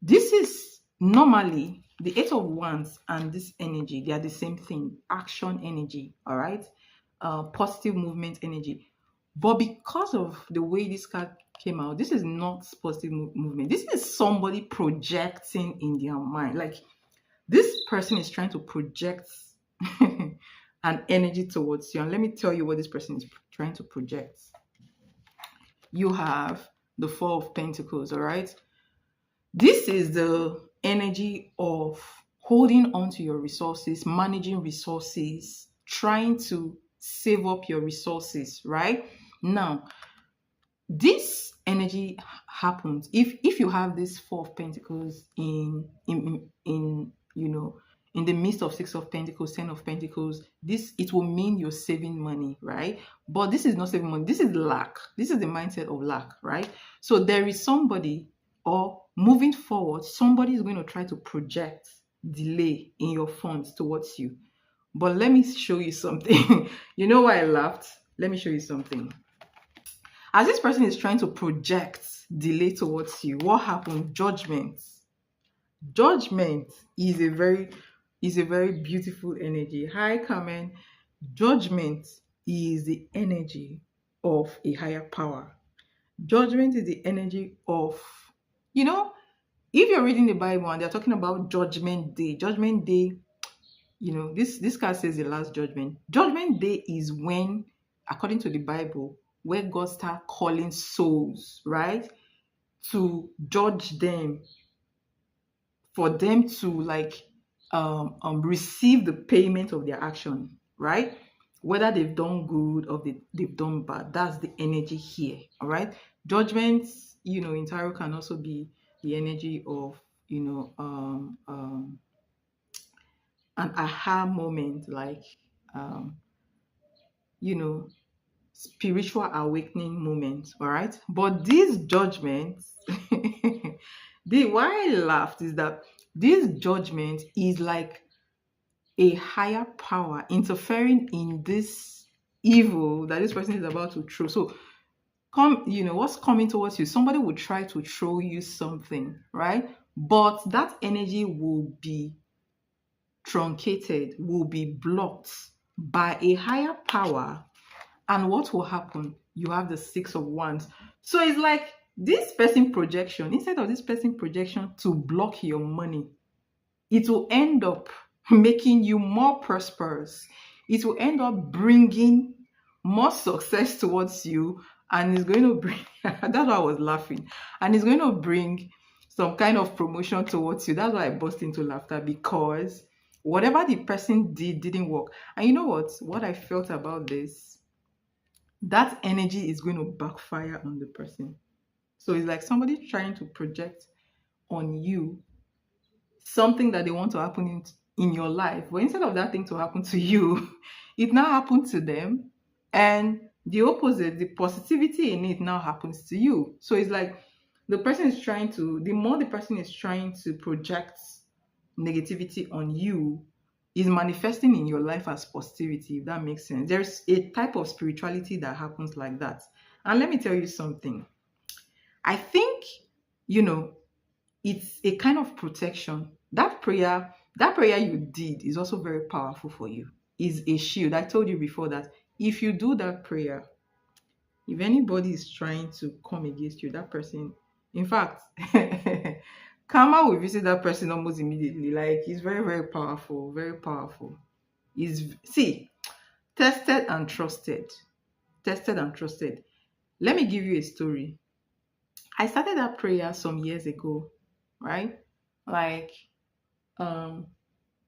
This is normally the Eight of Wands and this energy, they are the same thing. Action energy, all right? Positive movement energy. But because of the way this card came out, this is not positive movement. This is somebody projecting in their mind. Like, this person is trying to project an energy towards you. And let me tell you what this person is trying to project. You have the Four of Pentacles, all right? This is the energy of holding on to your resources, managing resources, trying to save up your resources, right? Now, this energy happens if you have this four of pentacles in in the midst of six of pentacles, ten of pentacles. This, it will mean you're saving money, right? But this is not saving money, this is lack. This is the mindset of lack, right? So there is somebody, or moving forward, somebody is going to try to project delay in your funds towards you. But let me show you something. You know why I laughed? Let me show you something. As this person is trying to project delay towards you, what happened? Judgment. Judgment is a very beautiful energy. Hi, Carmen. Judgment is the energy of a higher power. Judgment is the energy of, you know, if you're reading the Bible and they're talking about judgment day, this card says the last judgment. Judgment day is when, according to the Bible, where God start calling souls, right, to judge them, for them to receive the payment of their action, right? Whether they've done good or they've done bad. That's the energy here. All right. Judgments, in tarot can also be the energy of, an aha moment, like um, you know, spiritual awakening moment. All right. But these judgments, the why I laughed is that this judgment is like a higher power interfering in this evil that this person is about to throw. So what's coming towards you? Somebody will try to throw you something, right? But that energy will be truncated, will be blocked by a higher power. And what will happen? You have the Six of Wands. So it's like this person projection, instead of this person projection to block your money, it will end up making you more prosperous. It will end up bringing more success towards you, and it's going to bring that's why I was laughing. And it's going to bring some kind of promotion towards you. That's why I burst into laughter, because whatever the person didn't work. And you know what I felt about this, that energy is going to backfire on the person. So it's like somebody trying to project on you something that they want to happen in your life. But instead of that thing to happen to you, it now happened to them. And the opposite, the positivity in it now happens to you. So it's like the more the person is trying to project negativity on you, is manifesting in your life as positivity, if that makes sense. There's a type of spirituality that happens like that. And let me tell you something. I think, it's a kind of protection. That prayer you did is also very powerful for you. Is a shield. I told you before that if you do that prayer, if anybody is trying to come against you, that person, in fact, karma will visit that person almost immediately. Like, it's very, very powerful, very powerful. Tested and trusted. Tested and trusted. Let me give you a story. I started that prayer some years ago, right? Like,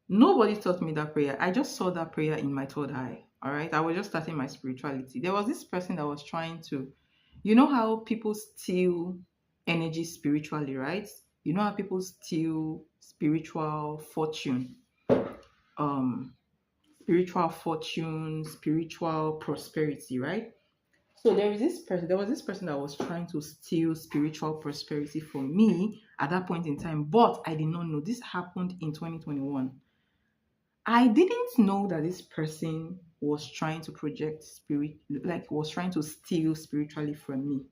nobody taught me that prayer. I just saw that prayer in my third eye. All right. I was just starting my spirituality. There was this person that was trying to, you know how people steal energy spiritually, right? You know how people steal spiritual fortune, spiritual prosperity, right? So there was this person that was trying to steal spiritual prosperity from me at that point in time, but I did not know. This happened in 2021. I didn't know that this person was trying to project spirit, like was trying to steal spiritually from me.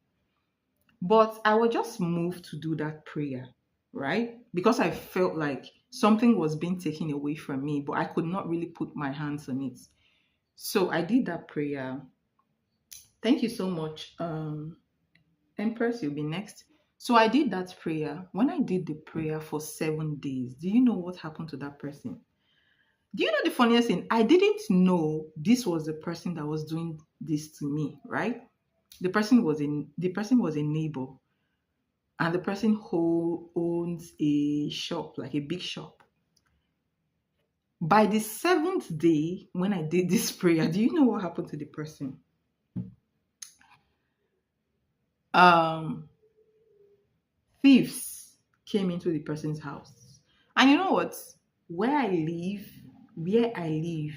But I was just moved to do that prayer, right? Because I felt like something was being taken away from me, but I could not really put my hands on it. So I did that prayer. Thank you so much. Empress, you'll be next. So I did that prayer. When I did the prayer for 7 days, do you know what happened to that person? Do you know the funniest thing? I didn't know this was the person that was doing this to me, right? The person was a neighbor. and the person who owns a shop, like a big shop. By the seventh day, when I did this prayer, do you know what happened to the person? Um, Thieves came into the person's house. And you know what? Where I live, where I live,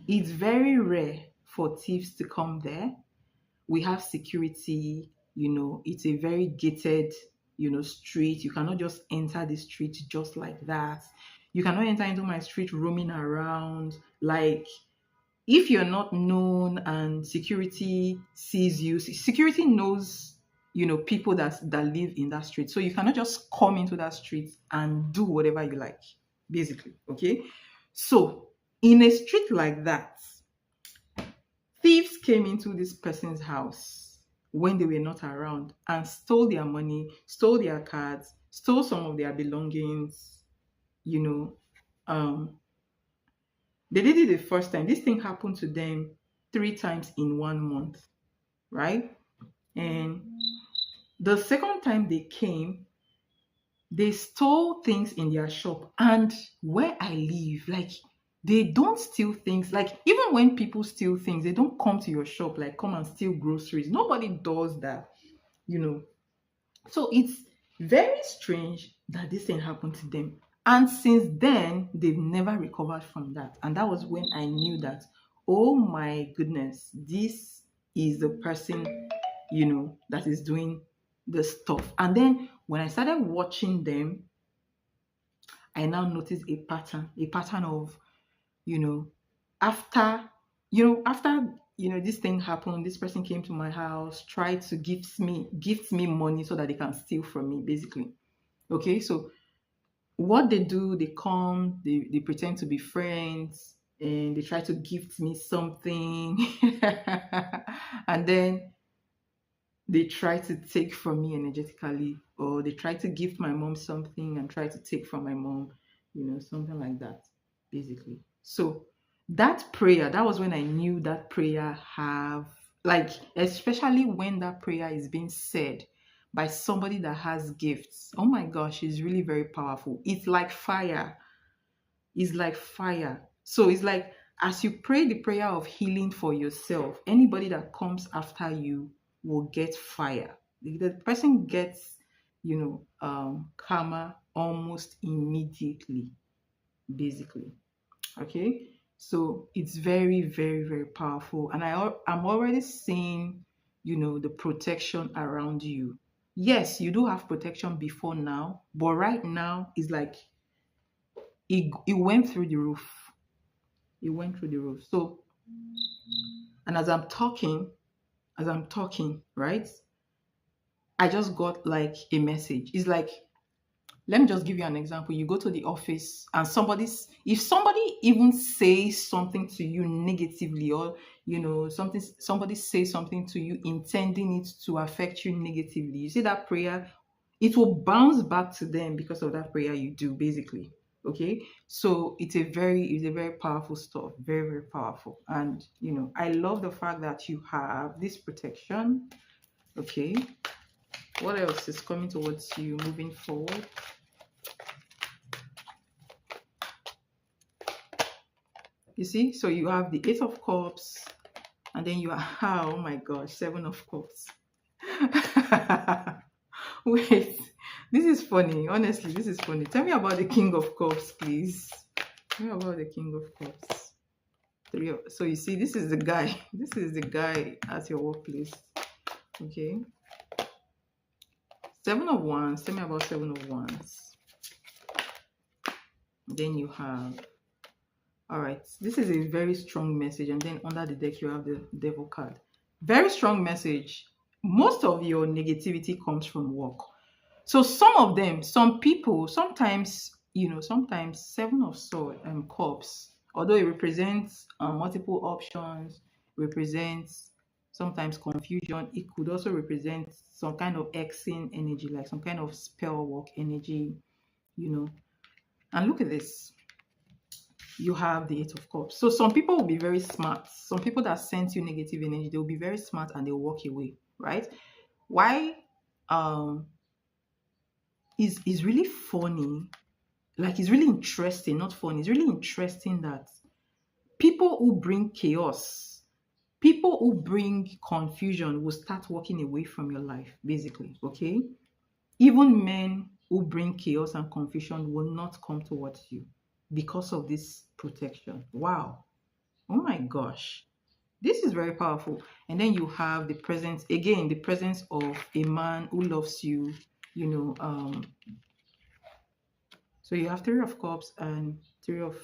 it's very rare for thieves to come there. We have security, it's a very gated, street. You cannot just enter the street just like that. You cannot enter into my street roaming around. Like, if you're not known and security sees you, security knows, people that live in that street. So you cannot just come into that street and do whatever you like, basically. Okay. So in a street like that, thieves came into this person's house when they were not around and stole their money, stole their cards, stole some of their belongings, you know. They did it the first time. This thing happened to them 3 times in 1 month, right? And the second time they came, they stole things in their shop. And where I live, like, they don't steal things. Like, even when people steal things, they don't come to your shop, like, come and steal groceries. Nobody does that, you know. So it's very strange that this thing happened to them. And since then, they've never recovered from that. And that was when I knew that, oh my goodness, this is the person, that is doing the stuff. And then when I started watching them, I now noticed a pattern of, you know, after, this thing happened, this person came to my house, tried to gift me money so that they can steal from me, basically. Okay, so what they do, they come, they pretend to be friends, and they try to gift me something. And then they try to take from me energetically, or they try to gift my mom something and try to take from my mom, something like that, basically. So that prayer, that was when I knew that prayer have, like, especially when that prayer is being said by somebody that has gifts. Oh my gosh, it's really very powerful. It's like fire. It's like fire. So it's like, as you pray the prayer of healing for yourself, anybody that comes after you will get fire. The person gets, karma almost immediately, basically. Okay. So it's very, very, very powerful. And I'm already seeing, the protection around you. Yes, you do have protection before now, but right now it's like it went through the roof. It went through the roof. So, and as I'm talking, right? I just got like a message. It's like, let me just give you an example. You go to the office and if somebody even says something to you negatively, or somebody says something to you intending it to affect you negatively, you see that prayer, it will bounce back to them because of that prayer you do, basically. Okay, so it's a very powerful stuff, very, very powerful. And I love the fact that you have this protection. Okay, what else is coming towards you moving forward? You see, so you have the Eight of Cups, and then you are, oh my gosh, Seven of Cups. Wait, this is funny. Honestly, this is funny. Tell me about the King of Cups, please. Tell me about the King of Cups. So you see, this is the guy. This is the guy at your workplace. Okay. Seven of Wands. Tell me about Seven of Wands. Then you have, all right, this is a very strong message. And then under the deck, you have the Devil card. Very strong message. Most of your negativity comes from work. So some people, sometimes Seven of Swords and Cups, although it represents multiple options, represents sometimes confusion, it could also represent some kind of Xing energy, like some kind of spell work energy, And look at this. You have the Eight of Cups. So some people will be very smart. Some people that send you negative energy, they will be very smart and they'll walk away, right? Why is really funny. Like, it's really interesting, not funny. It's really interesting that people who bring chaos, people who bring confusion will start walking away from your life, basically. Okay. Even men who bring chaos and confusion will not come towards you because of this protection. Wow. Oh my gosh. This is very powerful. And then you have the presence, again, the presence of a man who loves you, you know. So you have Three of Cups and Three of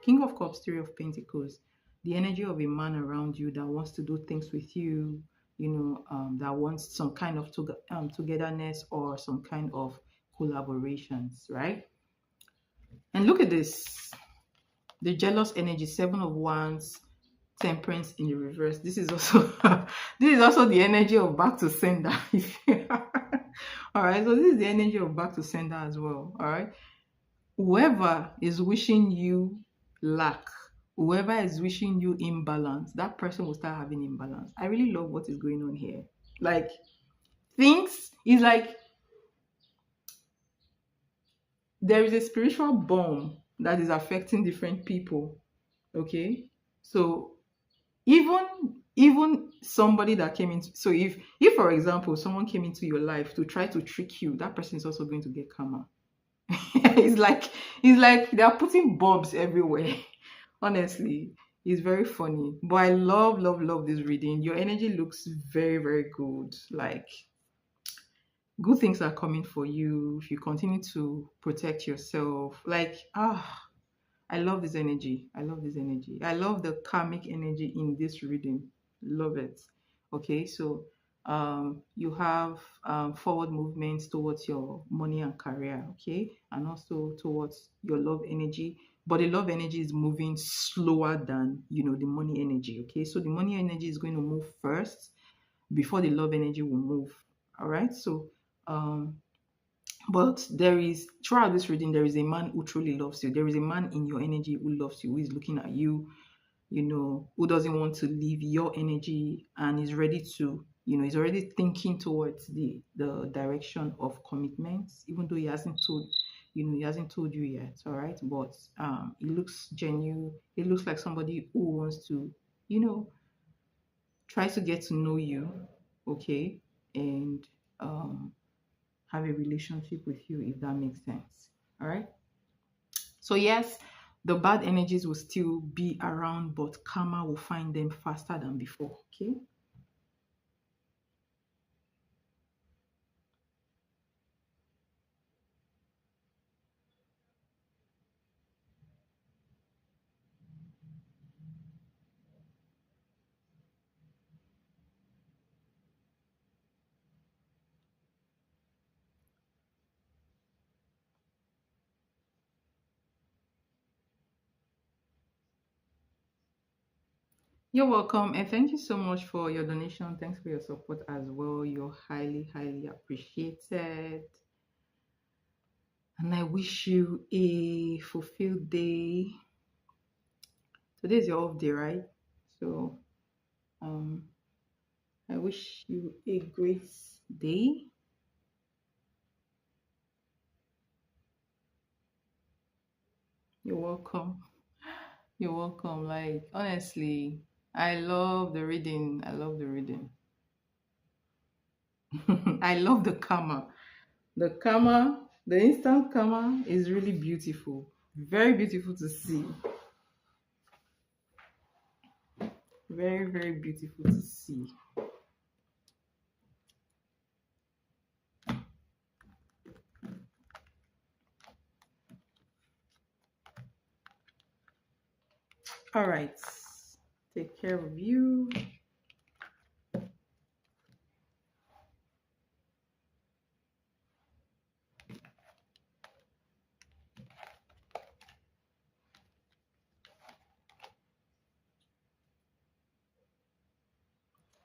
King of Cups, Three of Pentacles. The energy of a man around you that wants to do things with you, that wants some kind of togetherness or some kind of collaborations, right? And look at this, the jealous energy, Seven of Wands, Temperance in the reverse. This is also this is also the energy of back to sender. All right, so this is the energy of back to sender as well. All right, whoever is wishing you lack, whoever is wishing you imbalance, that person will start having imbalance. I really love what is going on here. Like, things is like there is a spiritual bomb that is affecting different people. Okay, so even somebody that came into, so if for example someone came into your life to try to trick you, that person is also going to get karma. it's like it's like they are putting bombs everywhere. Honestly, it's very funny, but I love this reading. Your energy looks very, very good. Like, good things are coming for you if you continue to protect yourself. Like, I love this energy. I love this energy. I love the karmic energy in this reading. Love it. Okay, so you have forward movements towards your money and career, okay, and also towards your love energy. But the love energy is moving slower than the money energy. Okay, so the money energy is going to move first before the love energy will move. All right, so um, but there is, throughout this reading, there is a man who truly loves you. There is a man in your energy who loves you, who is looking at you, who doesn't want to leave your energy and is ready to, he's already thinking towards the direction of commitments, even though he hasn't told you yet. All right. But it looks genuine. It looks like somebody who wants to, you know, try to get to know you, okay, and um have a relationship with you, if that makes sense. All right. So, yes, the bad energies will still be around, but karma will find them faster than before. Okay. You're welcome. And thank you so much for your donation. Thanks for your support as well. You're highly appreciated. And I wish you a fulfilled day. Today is your off day, right? So, um, I wish you a great day. You're welcome. You're welcome. Like, honestly, I love the reading. I love the reading. I love the karma. The karma, the instant karma is really beautiful. Very beautiful to see. Very beautiful to see. All right. Take care of you.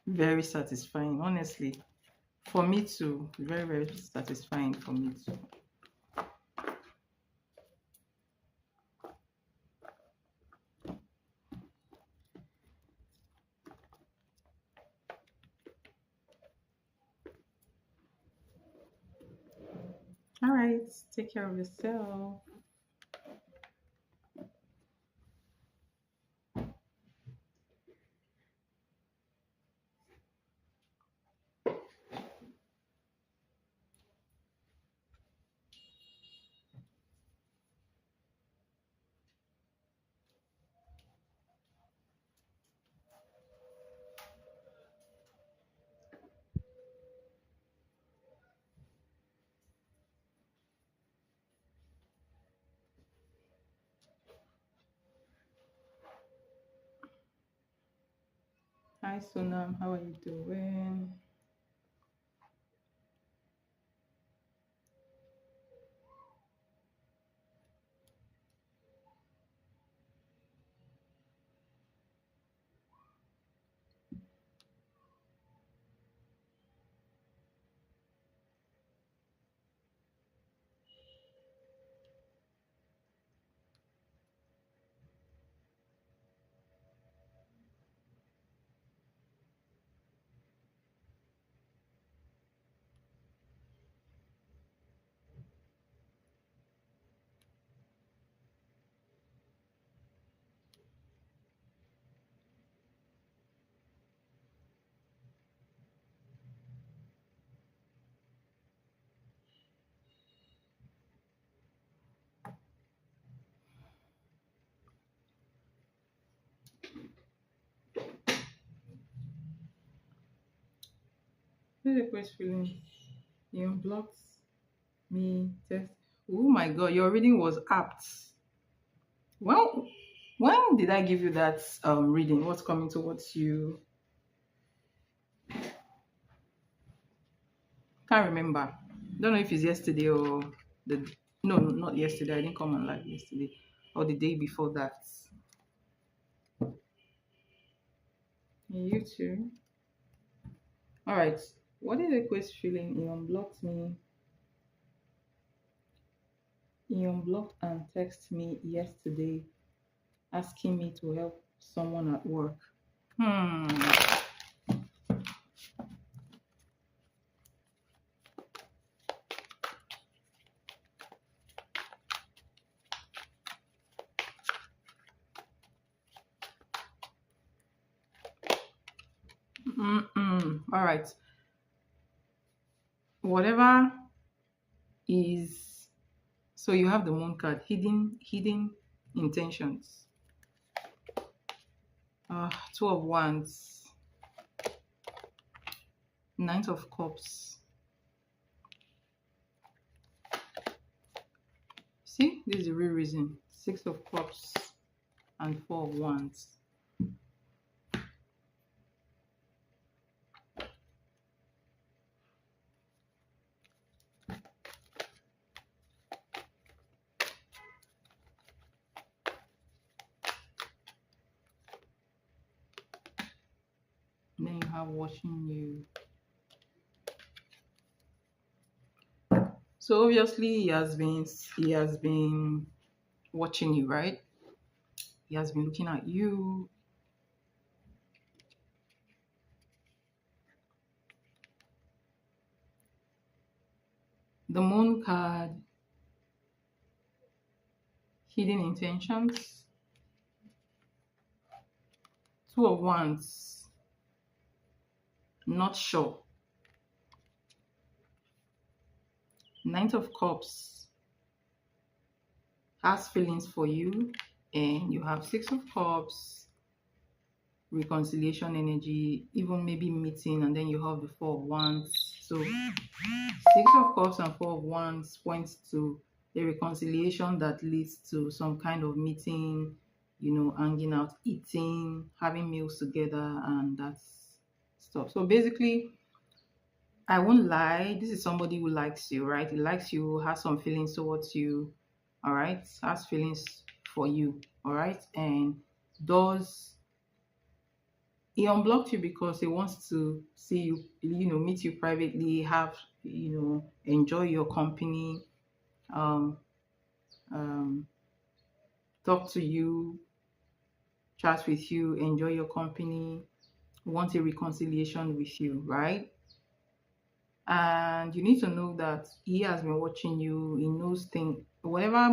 Very satisfying, honestly. For me too. Very satisfying for me too. All right, take care of yourself. Hi Sonam, how are you doing? This is a quick feeling. You unblocked me. Test. Oh my god, your reading was apt. Well, when did I give you that reading? What's coming towards you? Can't remember. Don't know if it's yesterday or the no, not yesterday. I didn't come on live yesterday or the day before that. You too. All right. What is the quest feeling? You unblocked me. You unblocked and texted me yesterday asking me to help someone at work. Hmm. Mm-mm. All right. Whatever is so you have the moon card, hidden intentions. Two of wands, Knight of cups. See, this is the real reason. Six of cups and four of wands. Then you have watching you. So obviously he has been watching you, right? He has been looking at you. The moon card, hidden intentions. Two of wands, not sure. Knight of cups has feelings for you, and you have six of cups, reconciliation energy, even maybe meeting, and then you have the four of wands. So six of cups and four of wands points to a reconciliation that leads to some kind of meeting, hanging out, eating, having meals together, and that's stuff. So basically, I won't lie, this is somebody who likes you, right? He likes you, has some feelings towards you, all right? Has feelings for you, all right? And does he unblocked you because he wants to see you, meet you privately, have, enjoy your company, um, um, talk to you, chat with you, enjoy your company, want a reconciliation with you, right? And you need to know that he has been watching you. He knows things. Whatever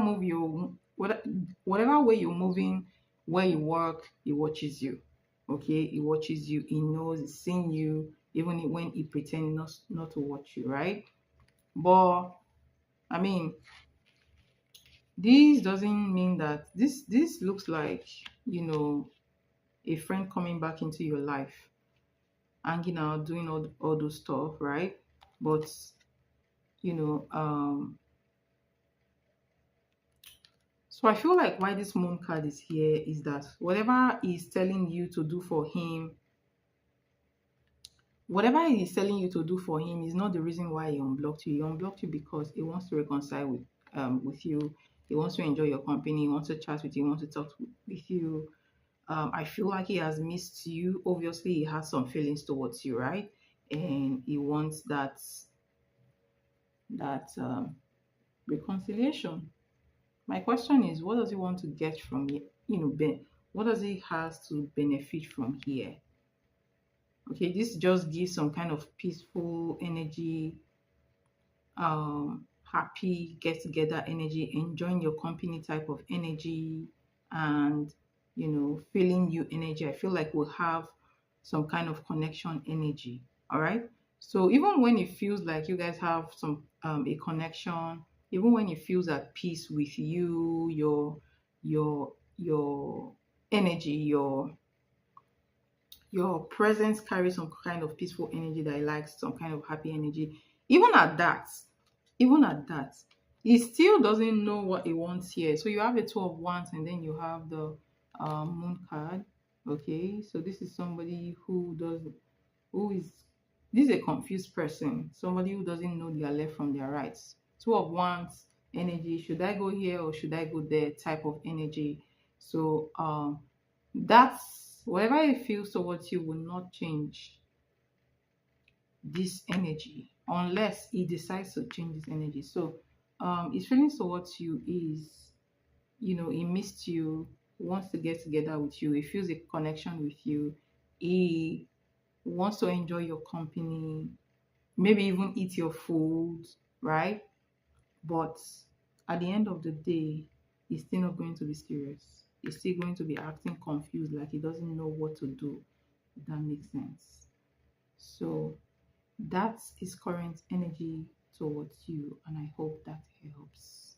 way you're moving, where you work, he watches you. Okay, he watches you. He knows. He's seeing you, even when he pretends not to watch you, right? But I mean, this doesn't mean that this looks like, you know, a friend coming back into your life, hanging out, doing all those stuff, right? But you know, so I feel like why this moon card is here is that whatever he's telling you to do for him, whatever he's telling you to do for him is not the reason why he unblocked you. He unblocked you because he wants to reconcile with you. He wants to enjoy your company. He wants to chat with you. He wants to talk with you. I feel like he has missed you. Obviously, he has some feelings towards you, right? And he wants that reconciliation. My question is, what does he want to get from you? What does he has to benefit from here? Okay, this just gives some kind of peaceful energy, happy get together energy, enjoying your company type of energy, and feeling you energy. I feel like we'll have some kind of connection energy. All right. So even when it feels like you guys have some a connection, even when it feels at peace with you, your energy, your presence carries some kind of peaceful energy that I like, some kind of happy energy. Even at that, even at that, he still doesn't know what he wants here. So you have the two of wands, and then you have the moon card. Okay, so this is somebody who is this is a confused person, somebody who doesn't know their left from their rights. Two of wands energy. Should I go here or should I go there? Type of energy. So that's whatever it feels towards you will not change this energy unless he decides to change this energy. So his feelings towards you is, he missed you, wants to get together with you, he feels a connection with you, he wants to enjoy your company, maybe even eat your food, right? But at the end of the day, he's still not going to be serious. He's still going to be acting confused, like he doesn't know what to do, if that makes sense. So that's his current energy towards you, and I hope that helps.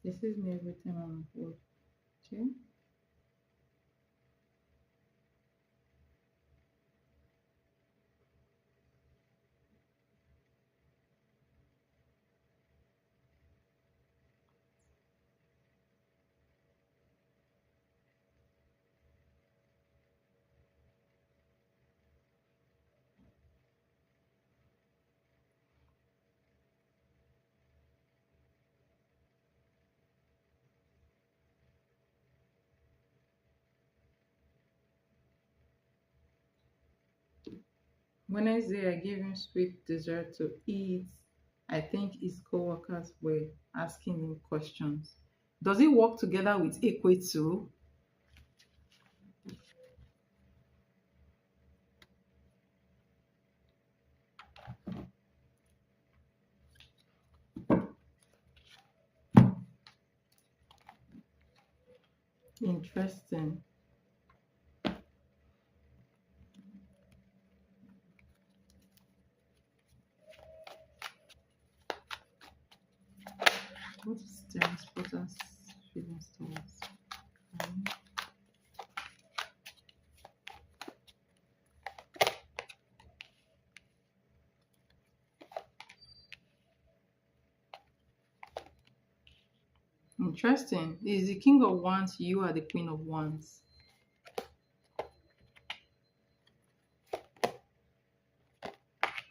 This is me every time I'm watching. Wednesday, I gave him sweet dessert to eat. I think his co-workers were asking him questions. Does it work together with Ekwe too? Interesting. What is transporters feelings towards? Um, Interesting. Is the king of wands, you are the queen of wands.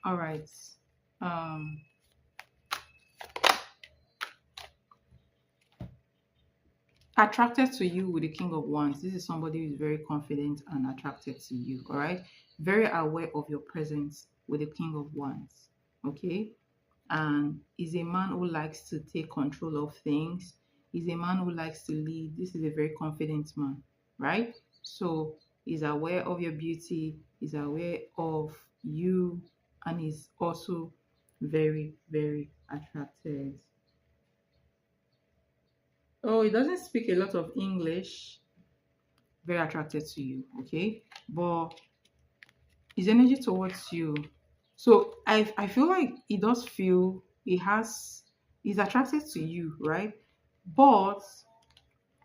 All right. attracted to you with the King of Wands. This is somebody who is very confident and attracted to you. All right. Very aware of your presence with the King of Wands. Okay. And is a man who likes to take control of things. Is a man who likes to lead. This is a very confident man. Right. So he's aware of your beauty. He's aware of you. And he's also very, very attracted. Oh, he doesn't speak a lot of English. Very attracted to you, okay? But his energy towards you. So I feel like he does feel he's attracted to you, right? But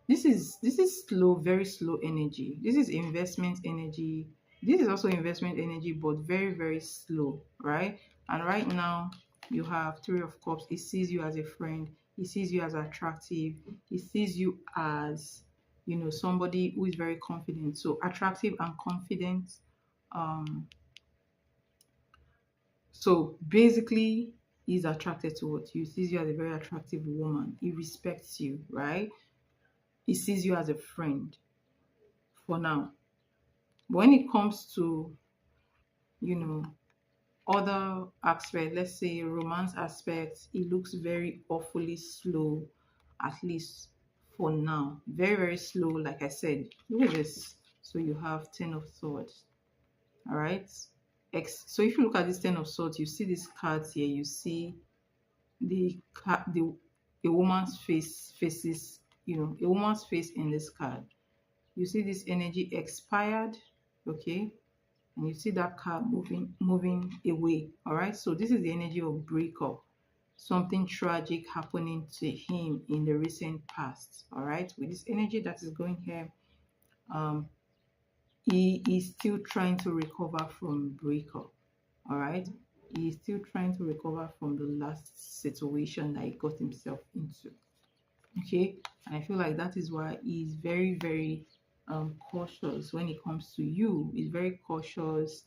this is slow, very slow energy. This is investment energy. This is also investment energy, but very, very slow, right? And right now you have Three of Cups. He sees you as a friend, he sees you as attractive, he sees you as somebody who is very confident. So attractive and confident. Um so basically he's attracted towards you, sees you as a very attractive woman, he respects you, right? He sees you as a friend for now. But when it comes to, you know, other aspects, let's say romance aspects, it looks very awfully slow, at least for now. Very, very slow, like I said. Look at this. So you have Ten of Swords. All right. So if you look at this Ten of Swords, you see these cards here. You see the a woman's faces, a woman's face in this card. You see this energy expired, okay? And you see that car moving away. All right, so this is the energy of breakup, something tragic happening to him in the recent past. All right, with this energy that is going here, um he is still trying to recover from breakup. All right, he is still trying to recover from the last situation that he got himself into. Okay, and I feel like that is why he's very, very cautious when it comes to you. He's very cautious.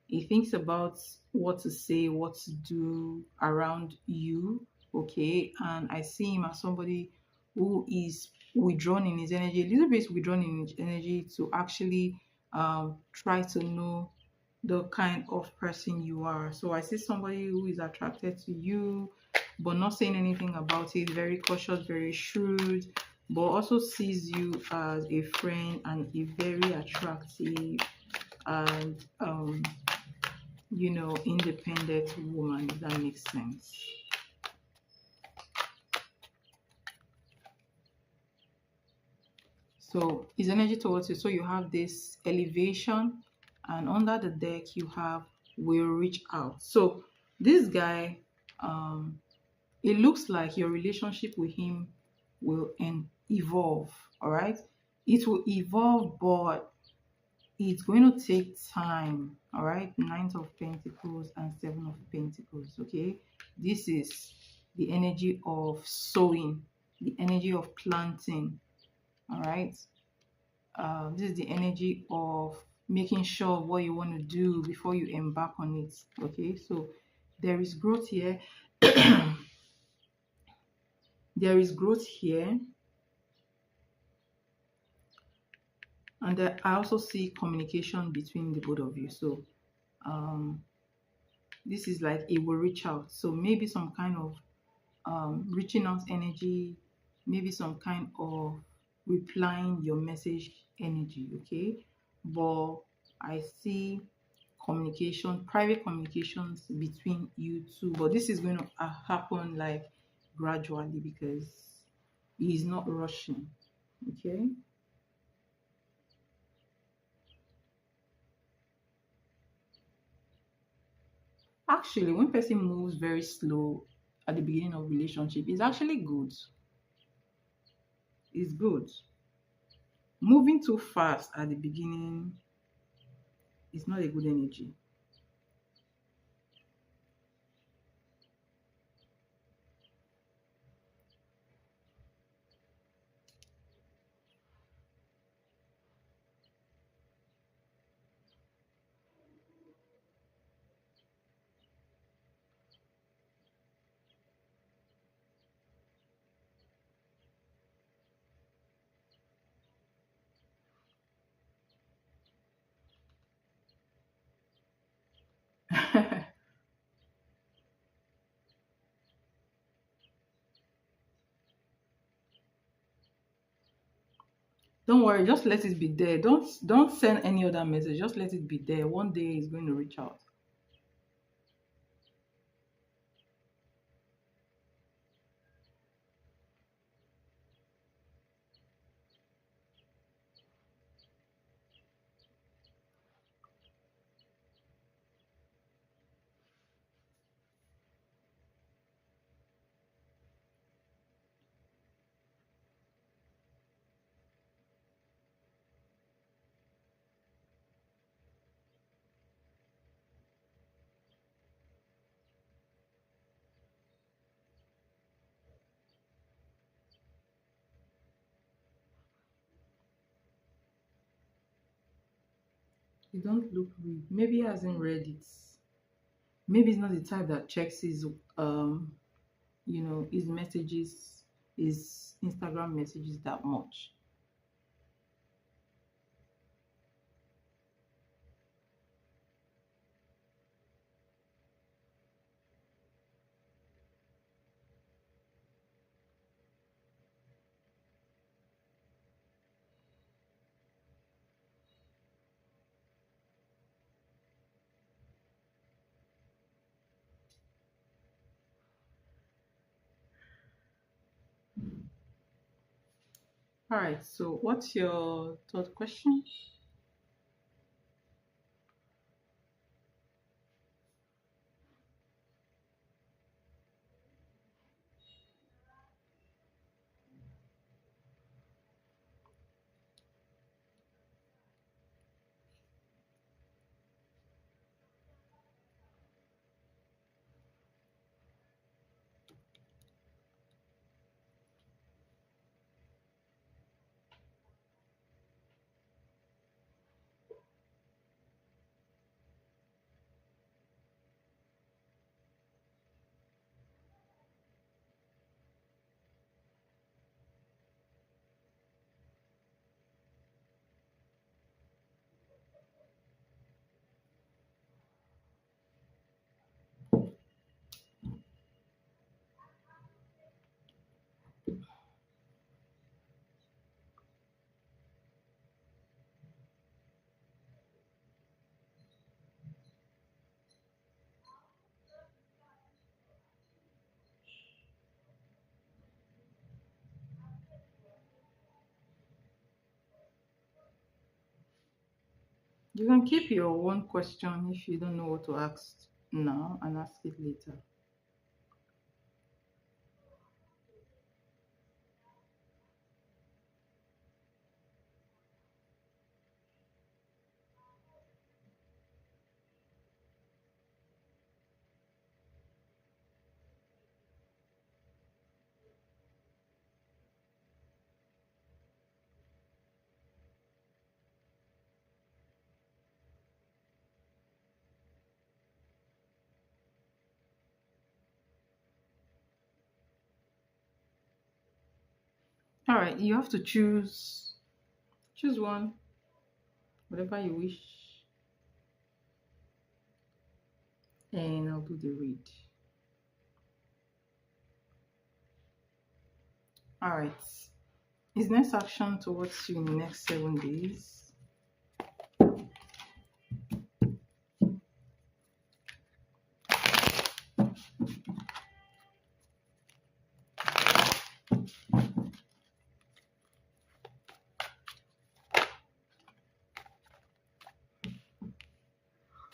He thinks about what to say, what to do around you. Okay, and I see him as somebody who is withdrawn in his energy, a little bit withdrawn in his energy, to actually try to know the kind of person you are. So I see somebody who is attracted to you, but not saying anything about it, very cautious, very shrewd, but also sees you as a friend and a very attractive and independent woman, if that makes sense. So his energy towards you. So you have this elevation, and under the deck you have will reach out. So this guy, um it looks like your relationship with him will evolve. All right, it will evolve, but it's going to take time. All right, Ninth of Pentacles and Seven of Pentacles. Okay, this is the energy of sowing, the energy of planting. All right, this is the energy of making sure what you want to do before you embark on it. Okay, so there is growth here. There is growth here. And I also see communication between the both of you. So um, this is like it will reach out. So maybe some kind of reaching out energy, maybe some kind of replying your message energy. Okay, but I see communication, private communications between you two. But this is going to happen like gradually because he is not rushing. Okay. Actually, when person moves very slow at the beginning of relationship, it's actually good. It's good. Moving too fast at the beginning is not a good energy. Don't worry, just let it be there. Don't send any other message. Just let it be there. One day he's going to reach out. You don't look read. Maybe he hasn't read it. Maybe he's not the type that checks his messages, his Instagram messages that much. All right. So, what's your third question? You can keep your one question if you don't know what to ask now and ask it later. All right, you have to choose one, whatever you wish, and I'll do the read. All right. Is next action towards you in the next 7 days?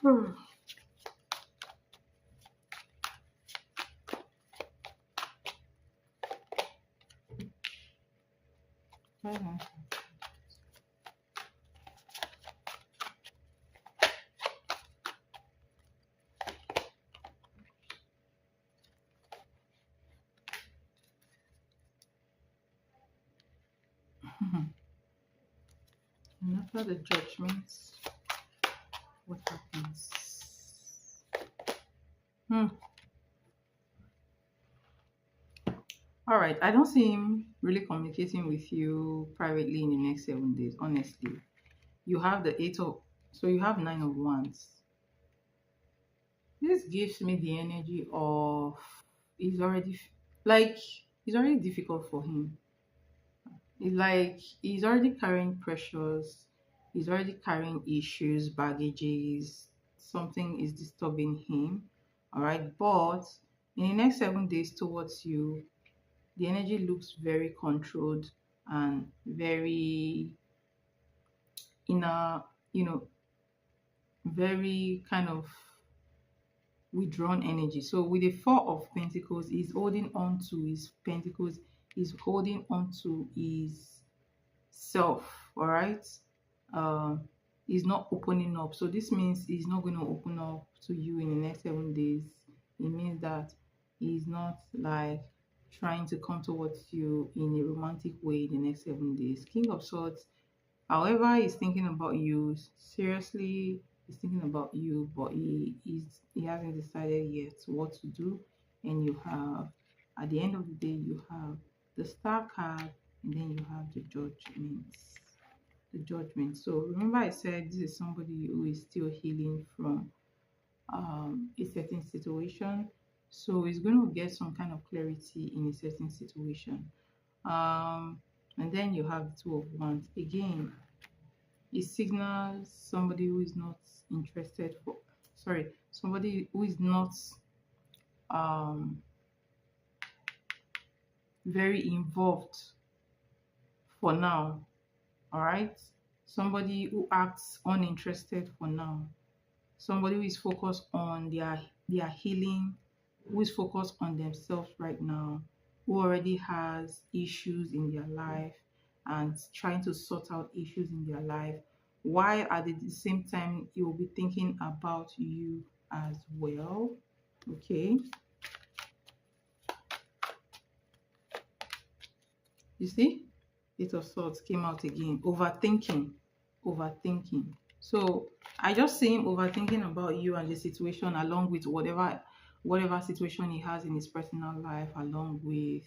Hmm. Mhm. And after the judgments, what happens? Hmm. All right. I don't see him really communicating with you privately in the next 7 days, honestly. You have the eight of, so you have nine of wands. This gives me the energy of he's already like it's already difficult for him. It's like he's already carrying pressures, he's already carrying issues, baggages, something is disturbing him. All right, but in the next 7 days towards you, the energy looks very controlled and very inner, you know, very kind of withdrawn energy. So with the Four of Pentacles, he's holding on to his pentacles, he's holding on to his self, all right? He's not opening up. So this means he's not going to open up to you in the next 7 days. It means that he's not like trying to come towards you in a romantic way in the next 7 days. King of Swords, however, he's thinking about you. Seriously, he's thinking about you, but he hasn't decided yet what to do. And you have, at the end of the day, you have the Star card, and then you have the Judgment. The Judgment. So remember, I said this is somebody who is still healing from a certain situation. So he's going to get some kind of clarity in a certain situation. Um, and then you have the Two of Wands again. It signals somebody who is not interested for, sorry, somebody who is not um very involved for now. All right, somebody who acts uninterested for now, somebody who is focused on their healing, who is focused on themselves right now, who already has issues in their life and trying to sort out issues in their life, while at the same time he will be thinking about you as well. Okay, you see, Eight of Swords came out again. Overthinking, overthinking. So I just see him overthinking about you and the situation, along with whatever situation he has in his personal life, along with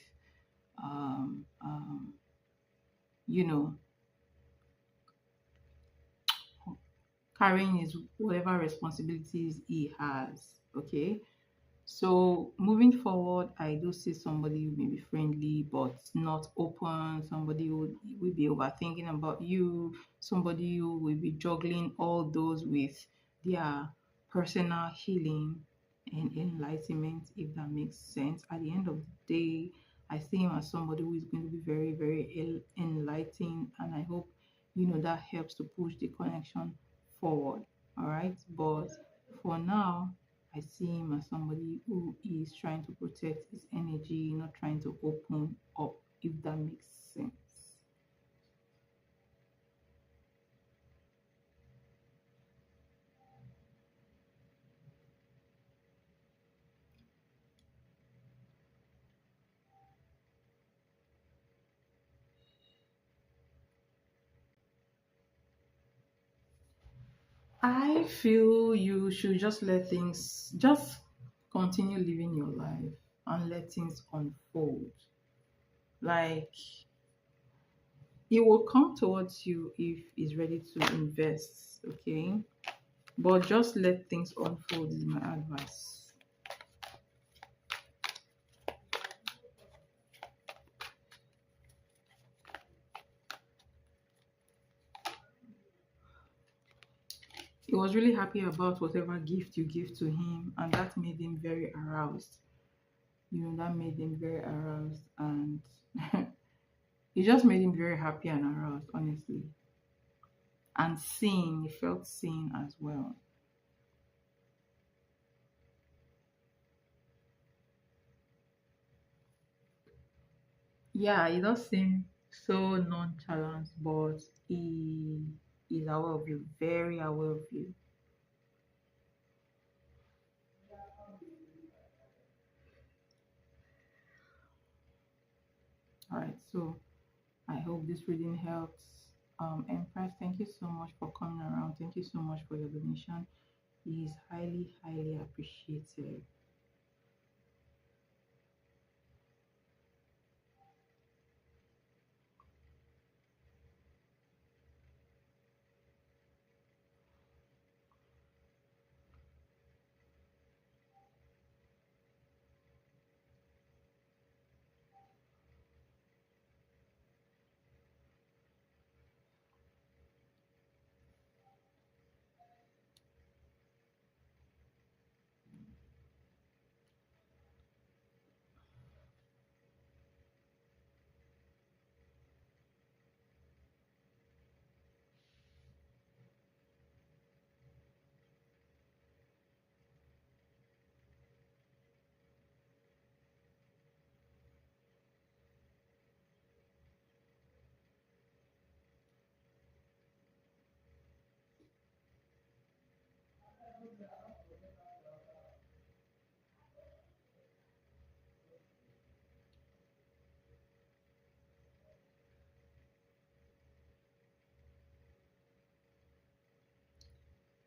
um, um, you know, carrying his whatever responsibilities he has. Okay, so moving forward, I do see somebody who may be friendly but not open, somebody who will be overthinking about you, somebody who will be juggling all those with their personal healing and enlightenment, if that makes sense. At the end of the day, I see him as somebody who is going to be very, very enlightened, and I hope that helps to push the connection forward. All right, but for now, I see him as somebody who is trying to protect his energy, not trying to open up, if that makes sense. I feel you should just continue living your life and let things unfold. Like, he will come towards you if he's ready to invest, okay? But just let things unfold is my advice. He was really happy about whatever gift you give to him, and that made him very aroused. That made him very aroused, and it just made him very happy and aroused, honestly. And seen, he felt seen as well. Yeah, he does seem so nonchalant, but he is aware of you, very aware of you. All right, so I hope this reading helps. Empress, thank you so much for coming around. Thank you so much for your donation. It is highly, highly appreciated.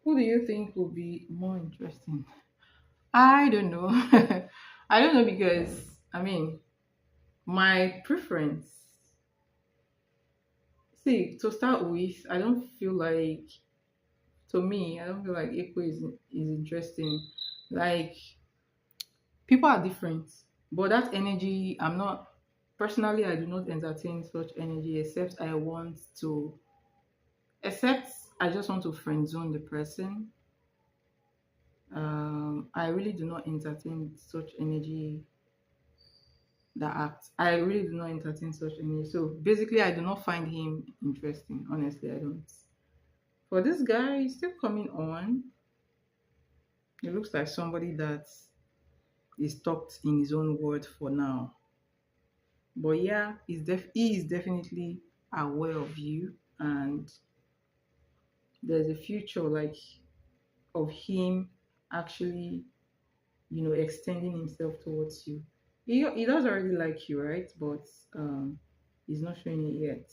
Who do you think will be more interesting? I don't know. I don't know because I mean my preference. See, to start with, I don't feel like to me, I don't feel like Echo is interesting. Like people are different, but that energy, I'm not personally. I do not entertain such energy except I want to. Except I just want to friend zone the person. I really do not entertain such energy that acts. I really do not entertain such energy. So basically, I do not find him interesting. Honestly, I don't. For this guy, he's still coming on. He looks like somebody that is tucked in his own word for now. But yeah, he is definitely aware of you, and there's a future like of him actually, extending himself towards you. He does already like you, right? But he's not showing it yet.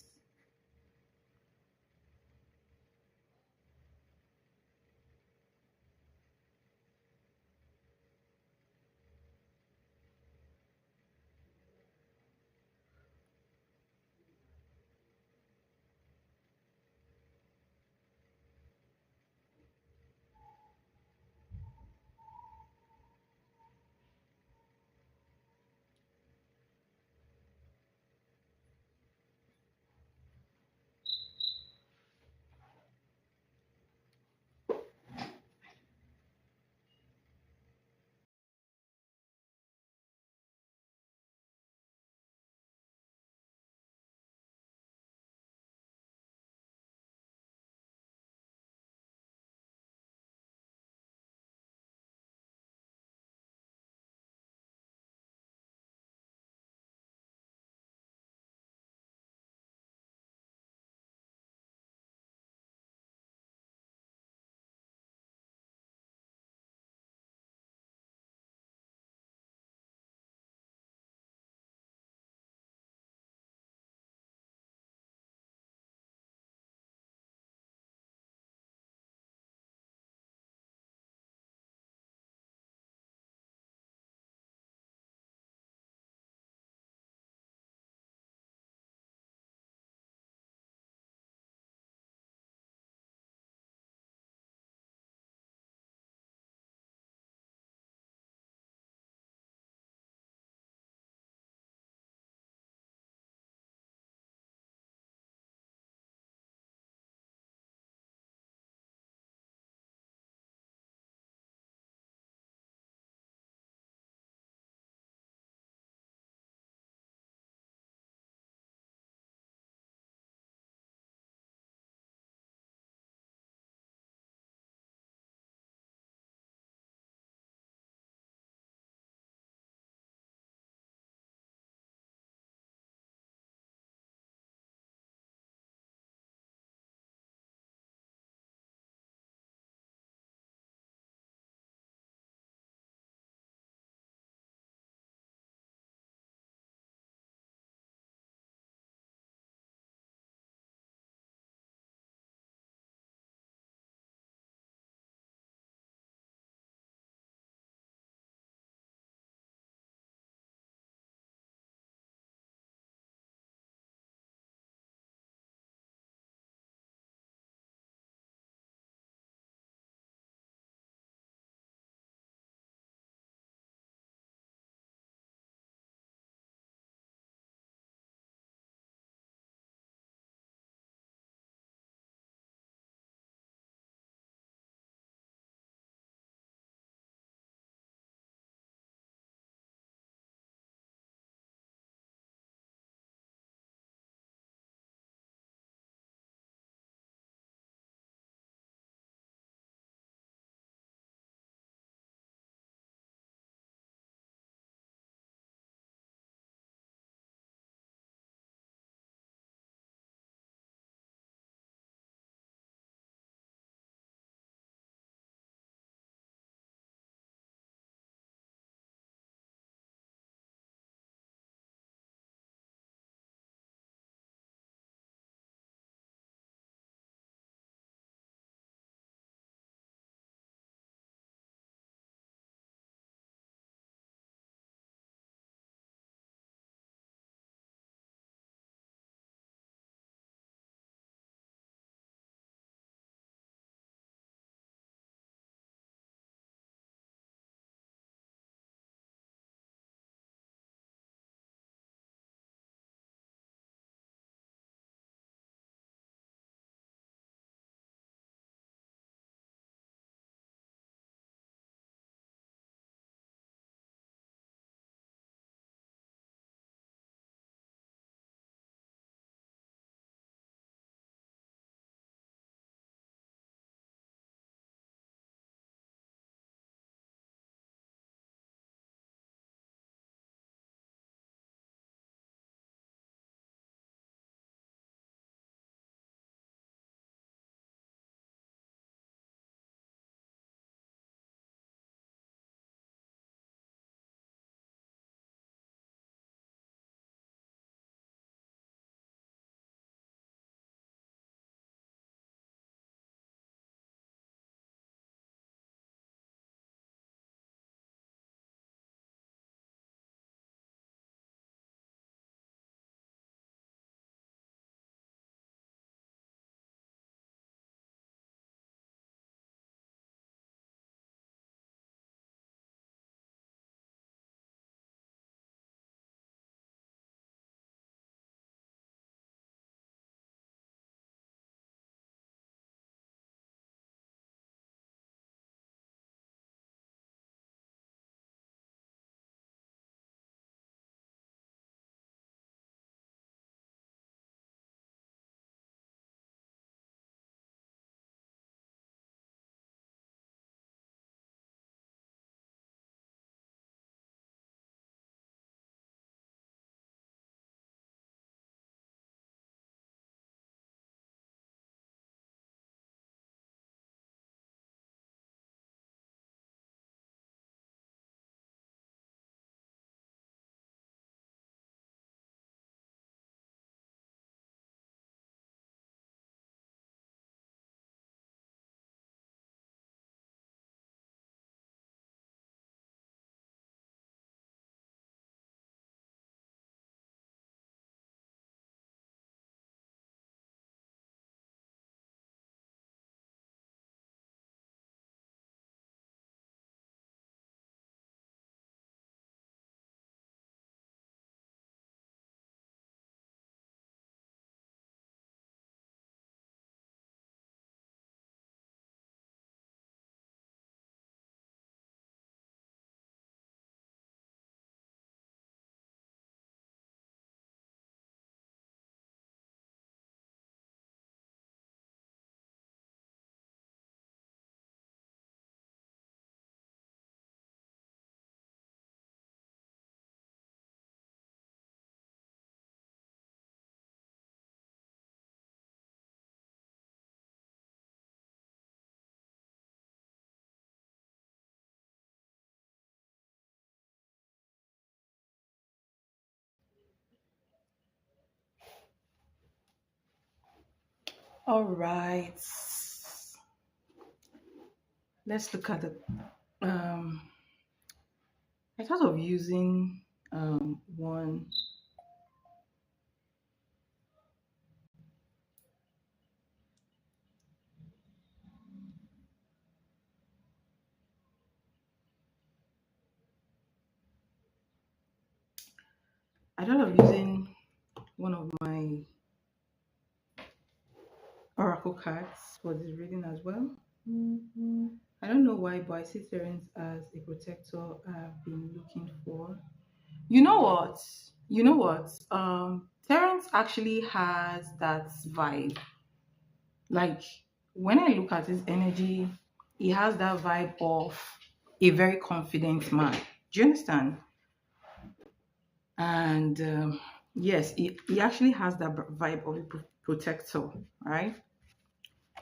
All right. Let's look at the. I thought of using one. I thought of using one of my oracle cards for this reading as well. I don't know why, but I see Terence as a protector I've been looking for. You know what? You know what? Terence actually has that vibe. Like when I look at his energy, he has that vibe of a very confident man. Do you understand? And yes, he actually has that vibe of a protector, right?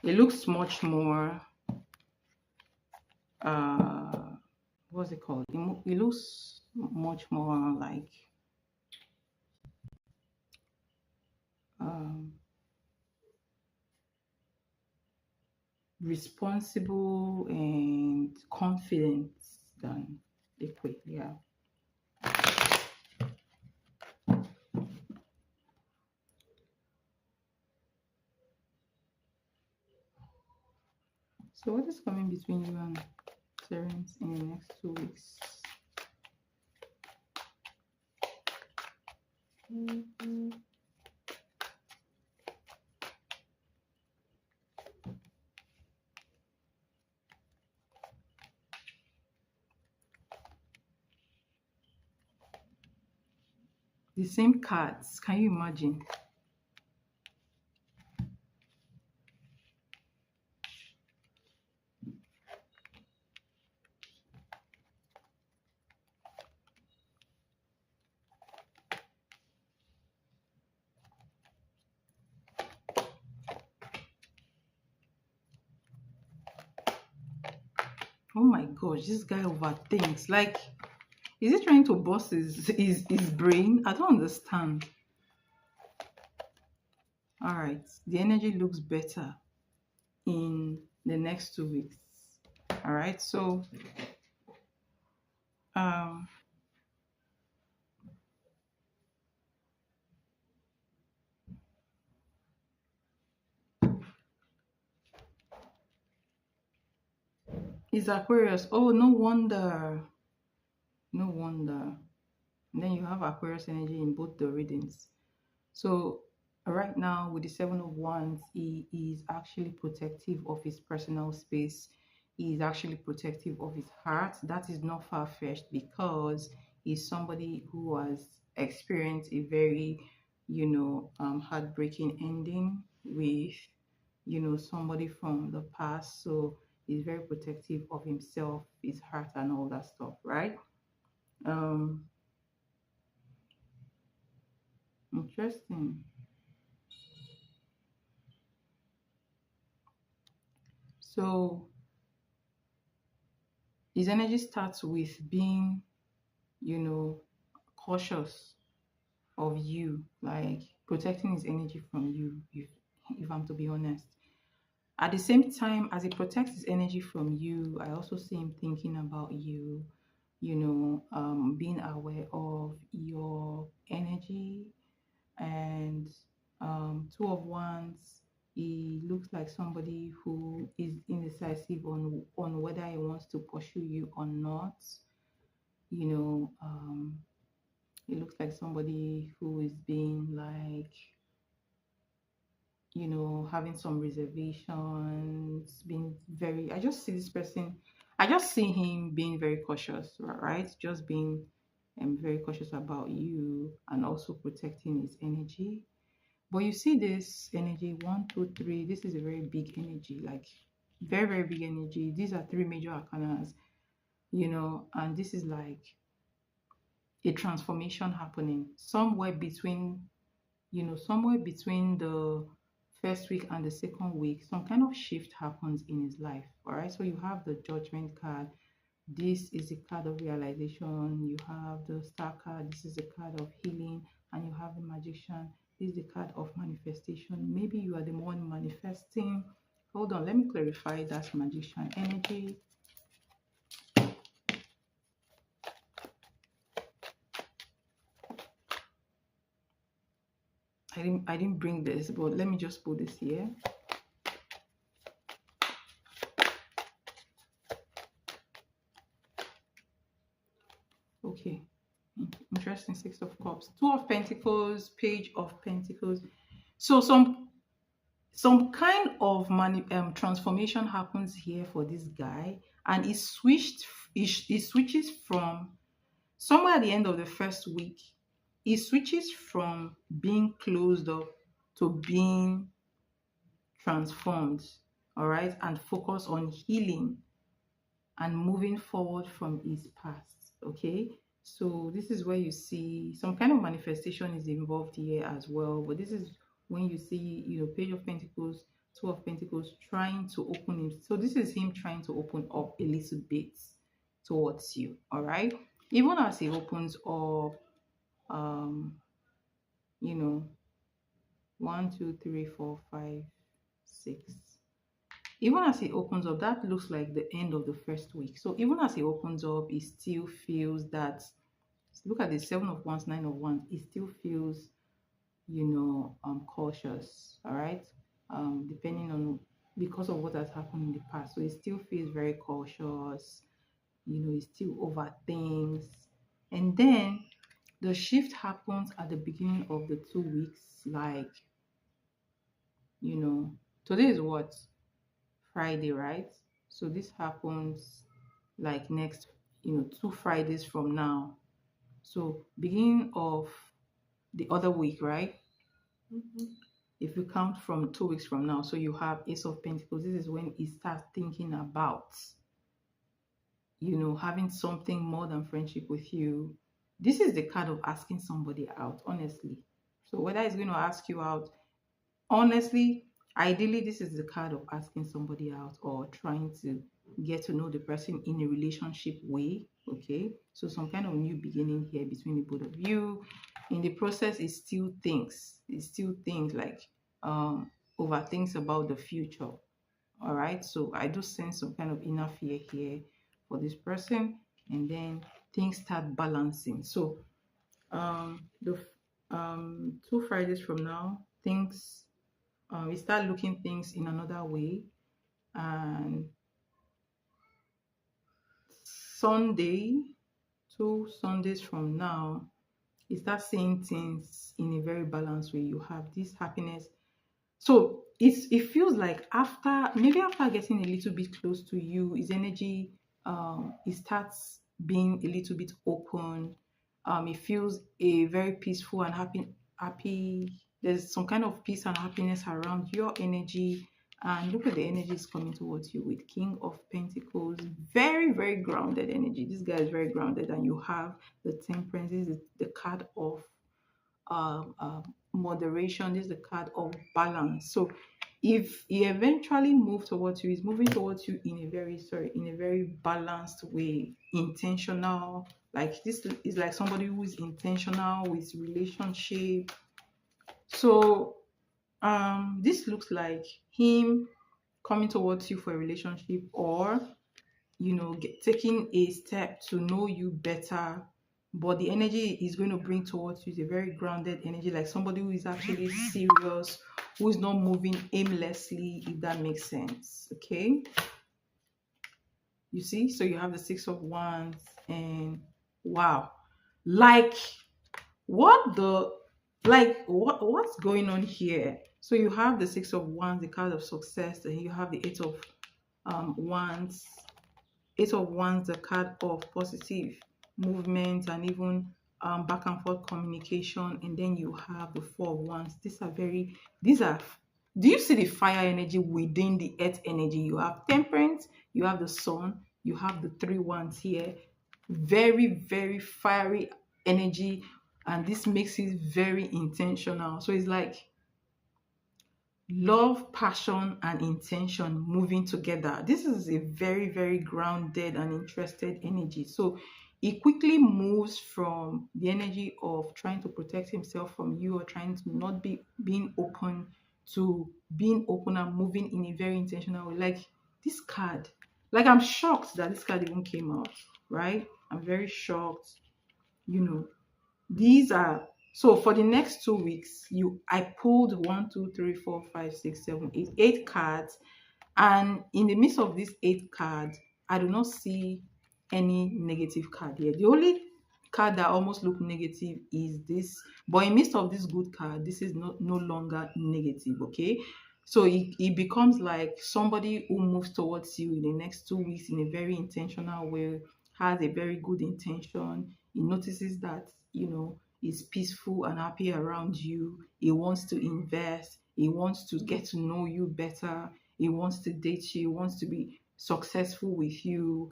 It looks much more, uh, what's it called? It looks much more like um, responsible and confident than liquid. Yeah. So what is coming between you and Terence in the next 2 weeks? The same cards. Can you imagine? Oh my gosh, this guy overthinks. Like, is he trying to bust his brain? I don't understand. All right, the energy looks better in the next 2 weeks. All right, so um, it's Aquarius. Oh, no wonder. No wonder. And then you have Aquarius energy in both the readings. So right now with the Seven of Wands, he is actually protective of his personal space. He is actually protective of his heart. That is not far-fetched because he's somebody who has experienced a very, heartbreaking ending with, somebody from the past. So he's very protective of himself, his heart, and all that stuff, right? Um, Interesting. So his energy starts with being, you know, cautious of you, like protecting his energy from you, if I'm to be honest. At the same time, as he protects his energy from you, I also see him thinking about you, being aware of your energy and Two of Wands. He looks like somebody who is indecisive on whether he wants to pursue you or not. You know, he looks like somebody who is being like, having some reservations, being very. I just see this person. I just see him being very cautious, right? Just being very cautious about you and also protecting his energy. But you see this energy, one, two, three. This is a very big energy, like very, very big energy. These are three major arcanas, and this is like a transformation happening somewhere between the first week and the second week. Some kind of shift happens in his life. All right. So you have the judgment card. This is a card of realization. You have the star card. This is a card of healing. And you have the magician. This is the card of manifestation. Maybe you are the one manifesting. Hold on, let me clarify that magician energy. I didn't bring this, but let me just put this here. Okay. Interesting. Six of Cups. Two of Pentacles, Page of Pentacles. So some kind of transformation happens here for this guy, and he switches from somewhere at the end of the first week. He switches from being closed up to being transformed, all right, and focus on healing and moving forward from his past. Okay, so this is where you see some kind of manifestation is involved here as well, but this is when you see, Page of Pentacles, Two of Pentacles, trying to open him. So this is him trying to open up a little bit towards you. All right, even as he opens up, um you know 1 2 3 4 5 6, even as he opens up, that looks like the end of the first week. So even as he opens up, he still feels that, look at the Seven of Wands, Nine of Wands, he still feels, cautious, all right? Depending on, because of what has happened in the past. So he still feels very cautious, he still overthinks. And then the shift happens at the beginning of the 2 weeks, like, today is what? Friday, right? So this happens like next, 2 Fridays from now. So beginning of the other week, right? If we count from 2 weeks from now, so you have Ace of Pentacles. This is when he starts thinking about, having something more than friendship with you. This is the card of asking somebody out, honestly. So whether he's going to ask you out, honestly, ideally, this is the card of asking somebody out or trying to get to know the person in a relationship way. Okay, so some kind of new beginning here between the both of you. In the process, it still thinks like overthinks about the future. All right, so I do sense some kind of inner fear here for this person, and then things start balancing. So the 2 Fridays from now, things we start looking things in another way, and Sunday, 2 Sundays from now, you start seeing things in a very balanced way. You have this happiness. So it feels like after getting a little bit close to you, his energy, it starts being a little bit open. It feels a very peaceful and happy. There's some kind of peace and happiness around your energy. And look at the energy is coming towards you with King of Pentacles. Very, very grounded energy. This guy is very grounded, and you have the Temperance. This is the card of moderation. This is the card of balance. So if he eventually moves towards you, he's moving towards you in a very balanced way, intentional. Like, this is like somebody who is intentional with relationship. So this looks like him coming towards you for a relationship, or taking a step to know you better. But the energy is going to bring towards you is a very grounded energy, like somebody who is actually serious, who is not moving aimlessly, if that makes sense. Okay, you see, so you have the Six of Wands, and wow, like what's going on here? So you have the Six of Wands, the card of success, and you have the Eight of Wands. Eight of Wands, the card of positive movement and even back and forth communication. And then you have the Four of Wands. Do you see the fire energy within the earth energy? You have Temperance, you have the Sun, you have the Three Wands here. Very, very fiery energy, and this makes it very intentional. So it's like love, passion, and intention moving together. This is a very, very grounded and interested energy. So he quickly moves from the energy of trying to protect himself from you or trying to not be being open to being open and moving in a very intentional way. Like this card, like I'm shocked that this card even came out, right? I'm very shocked. You know, these are so for the next 2 weeks, I pulled 1, 2, 3, 4, 5, 6, 7, 8, 8 cards, and in the midst of these 8 cards, I do not see any negative card here. The only card that almost look negative is this, but in midst of this good card, this is no longer negative. Okay, so it becomes like somebody who moves towards you in the next 2 weeks in a very intentional way, has a very good intention. He notices that is peaceful and happy around you. He wants to invest. He wants to get to know you better. He wants to date you. He wants to be successful with you.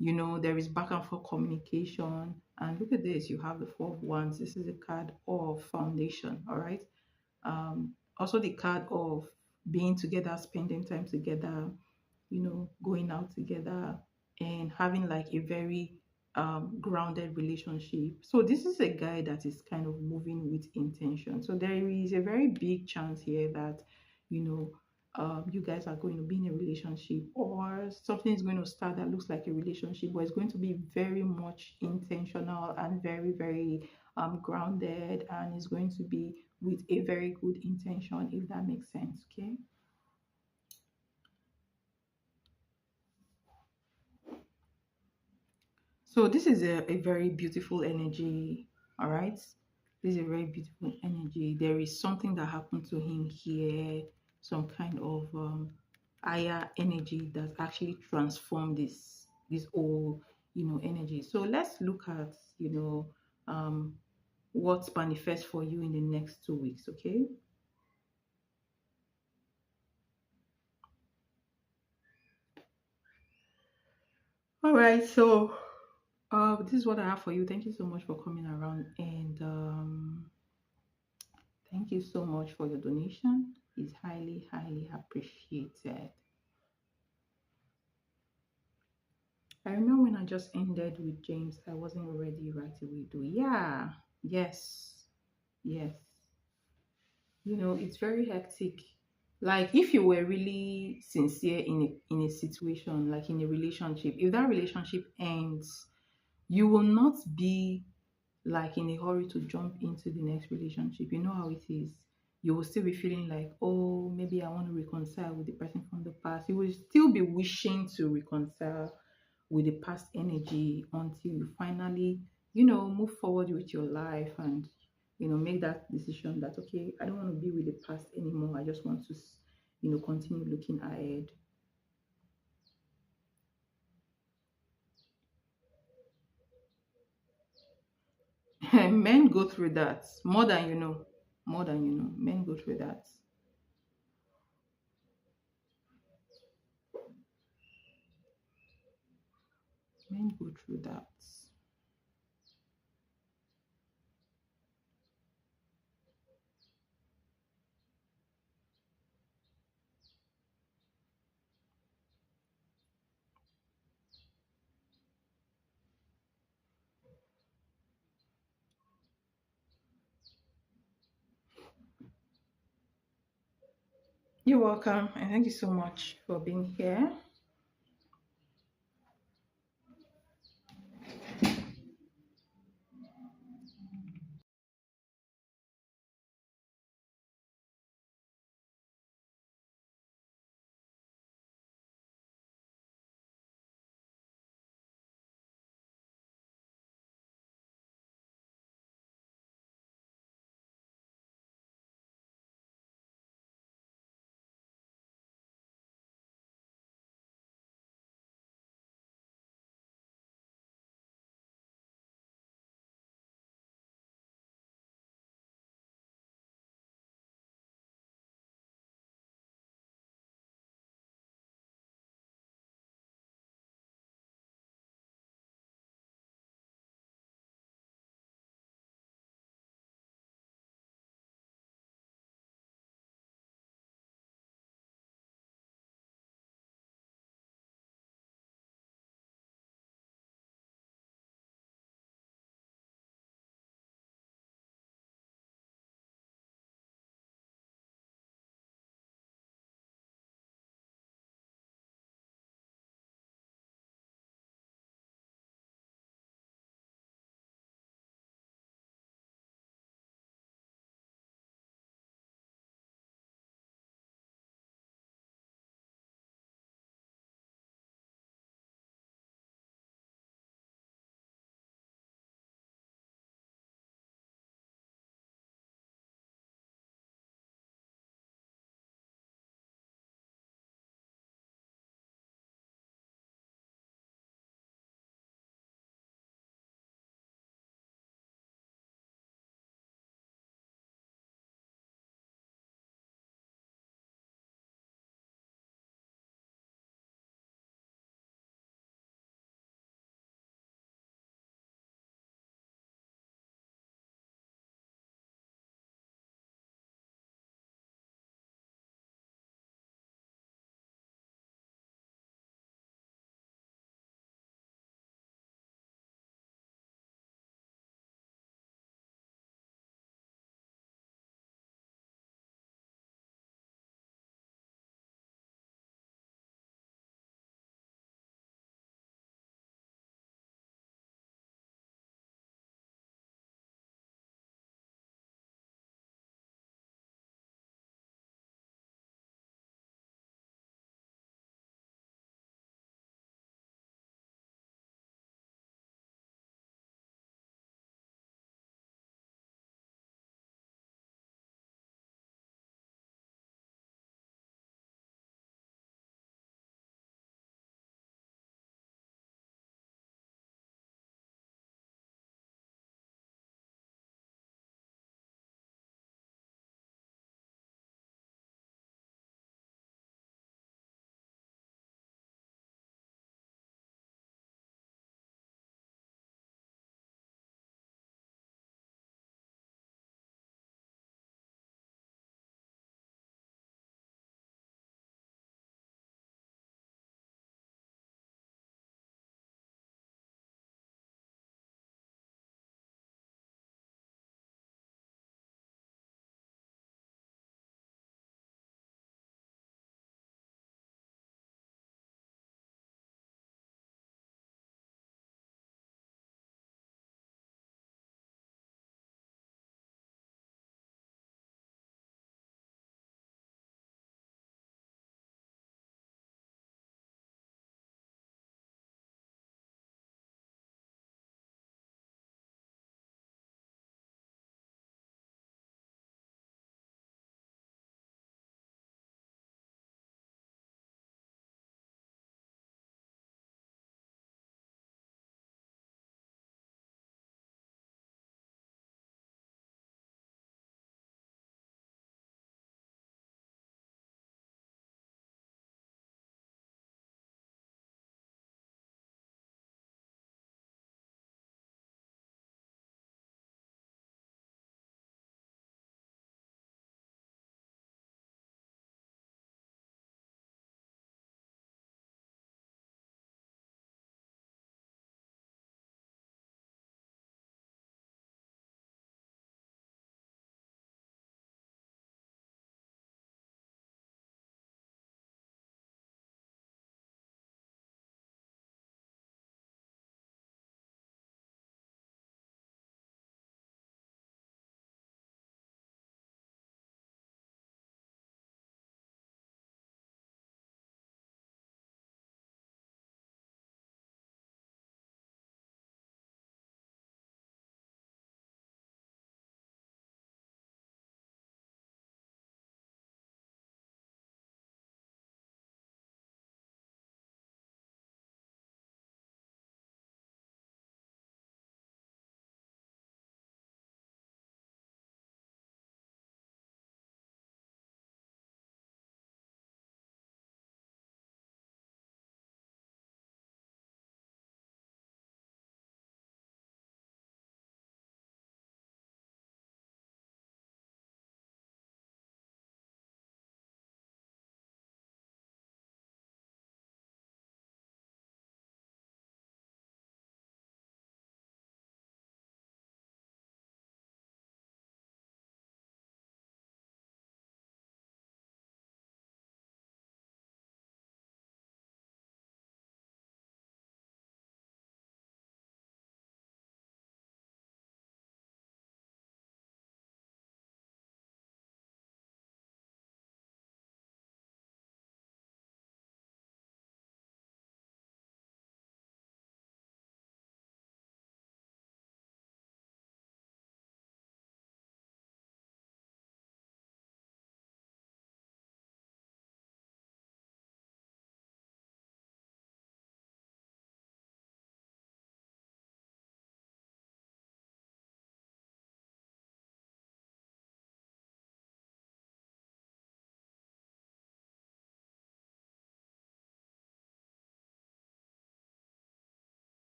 There is back and forth communication. And look at this, you have the Four of Wands. This is a card of foundation, all right? Also the card of being together, spending time together, going out together and having like a very grounded relationship. So this is a guy that is kind of moving with intention. So there is a very big chance here that you know you guys are going to be in a relationship, or something is going to start that looks like a relationship, but it's going to be very much intentional and very very grounded, and it's going to be with a very good intention, if that makes sense. Okay. So this is a very beautiful energy, all right? This is a very beautiful energy. There is something that happened to him here, some kind of higher energy that actually transformed this whole, energy. So let's look at, um, what's manifest for you in the next 2 weeks, okay? All right, so this is what I have for you. Thank you so much for coming around, and thank you so much for your donation. It's highly, highly appreciated. I remember when I just ended with James, I wasn't ready right away. Do yeah, yes, yes. It's very hectic. Like if you were really sincere in a situation, like in a relationship, if that relationship ends, you will not be like in a hurry to jump into the next relationship. You know how it is. You will still be feeling like, oh, maybe I want to reconcile with the person from the past. You will still be wishing to reconcile with the past energy until you finally, move forward with your life and, make that decision that, okay, I don't want to be with the past anymore. I just want to, continue looking ahead. Men go through that more than you know. More than you know. Men go through that. Men go through that. You're welcome, and thank you so much for being here.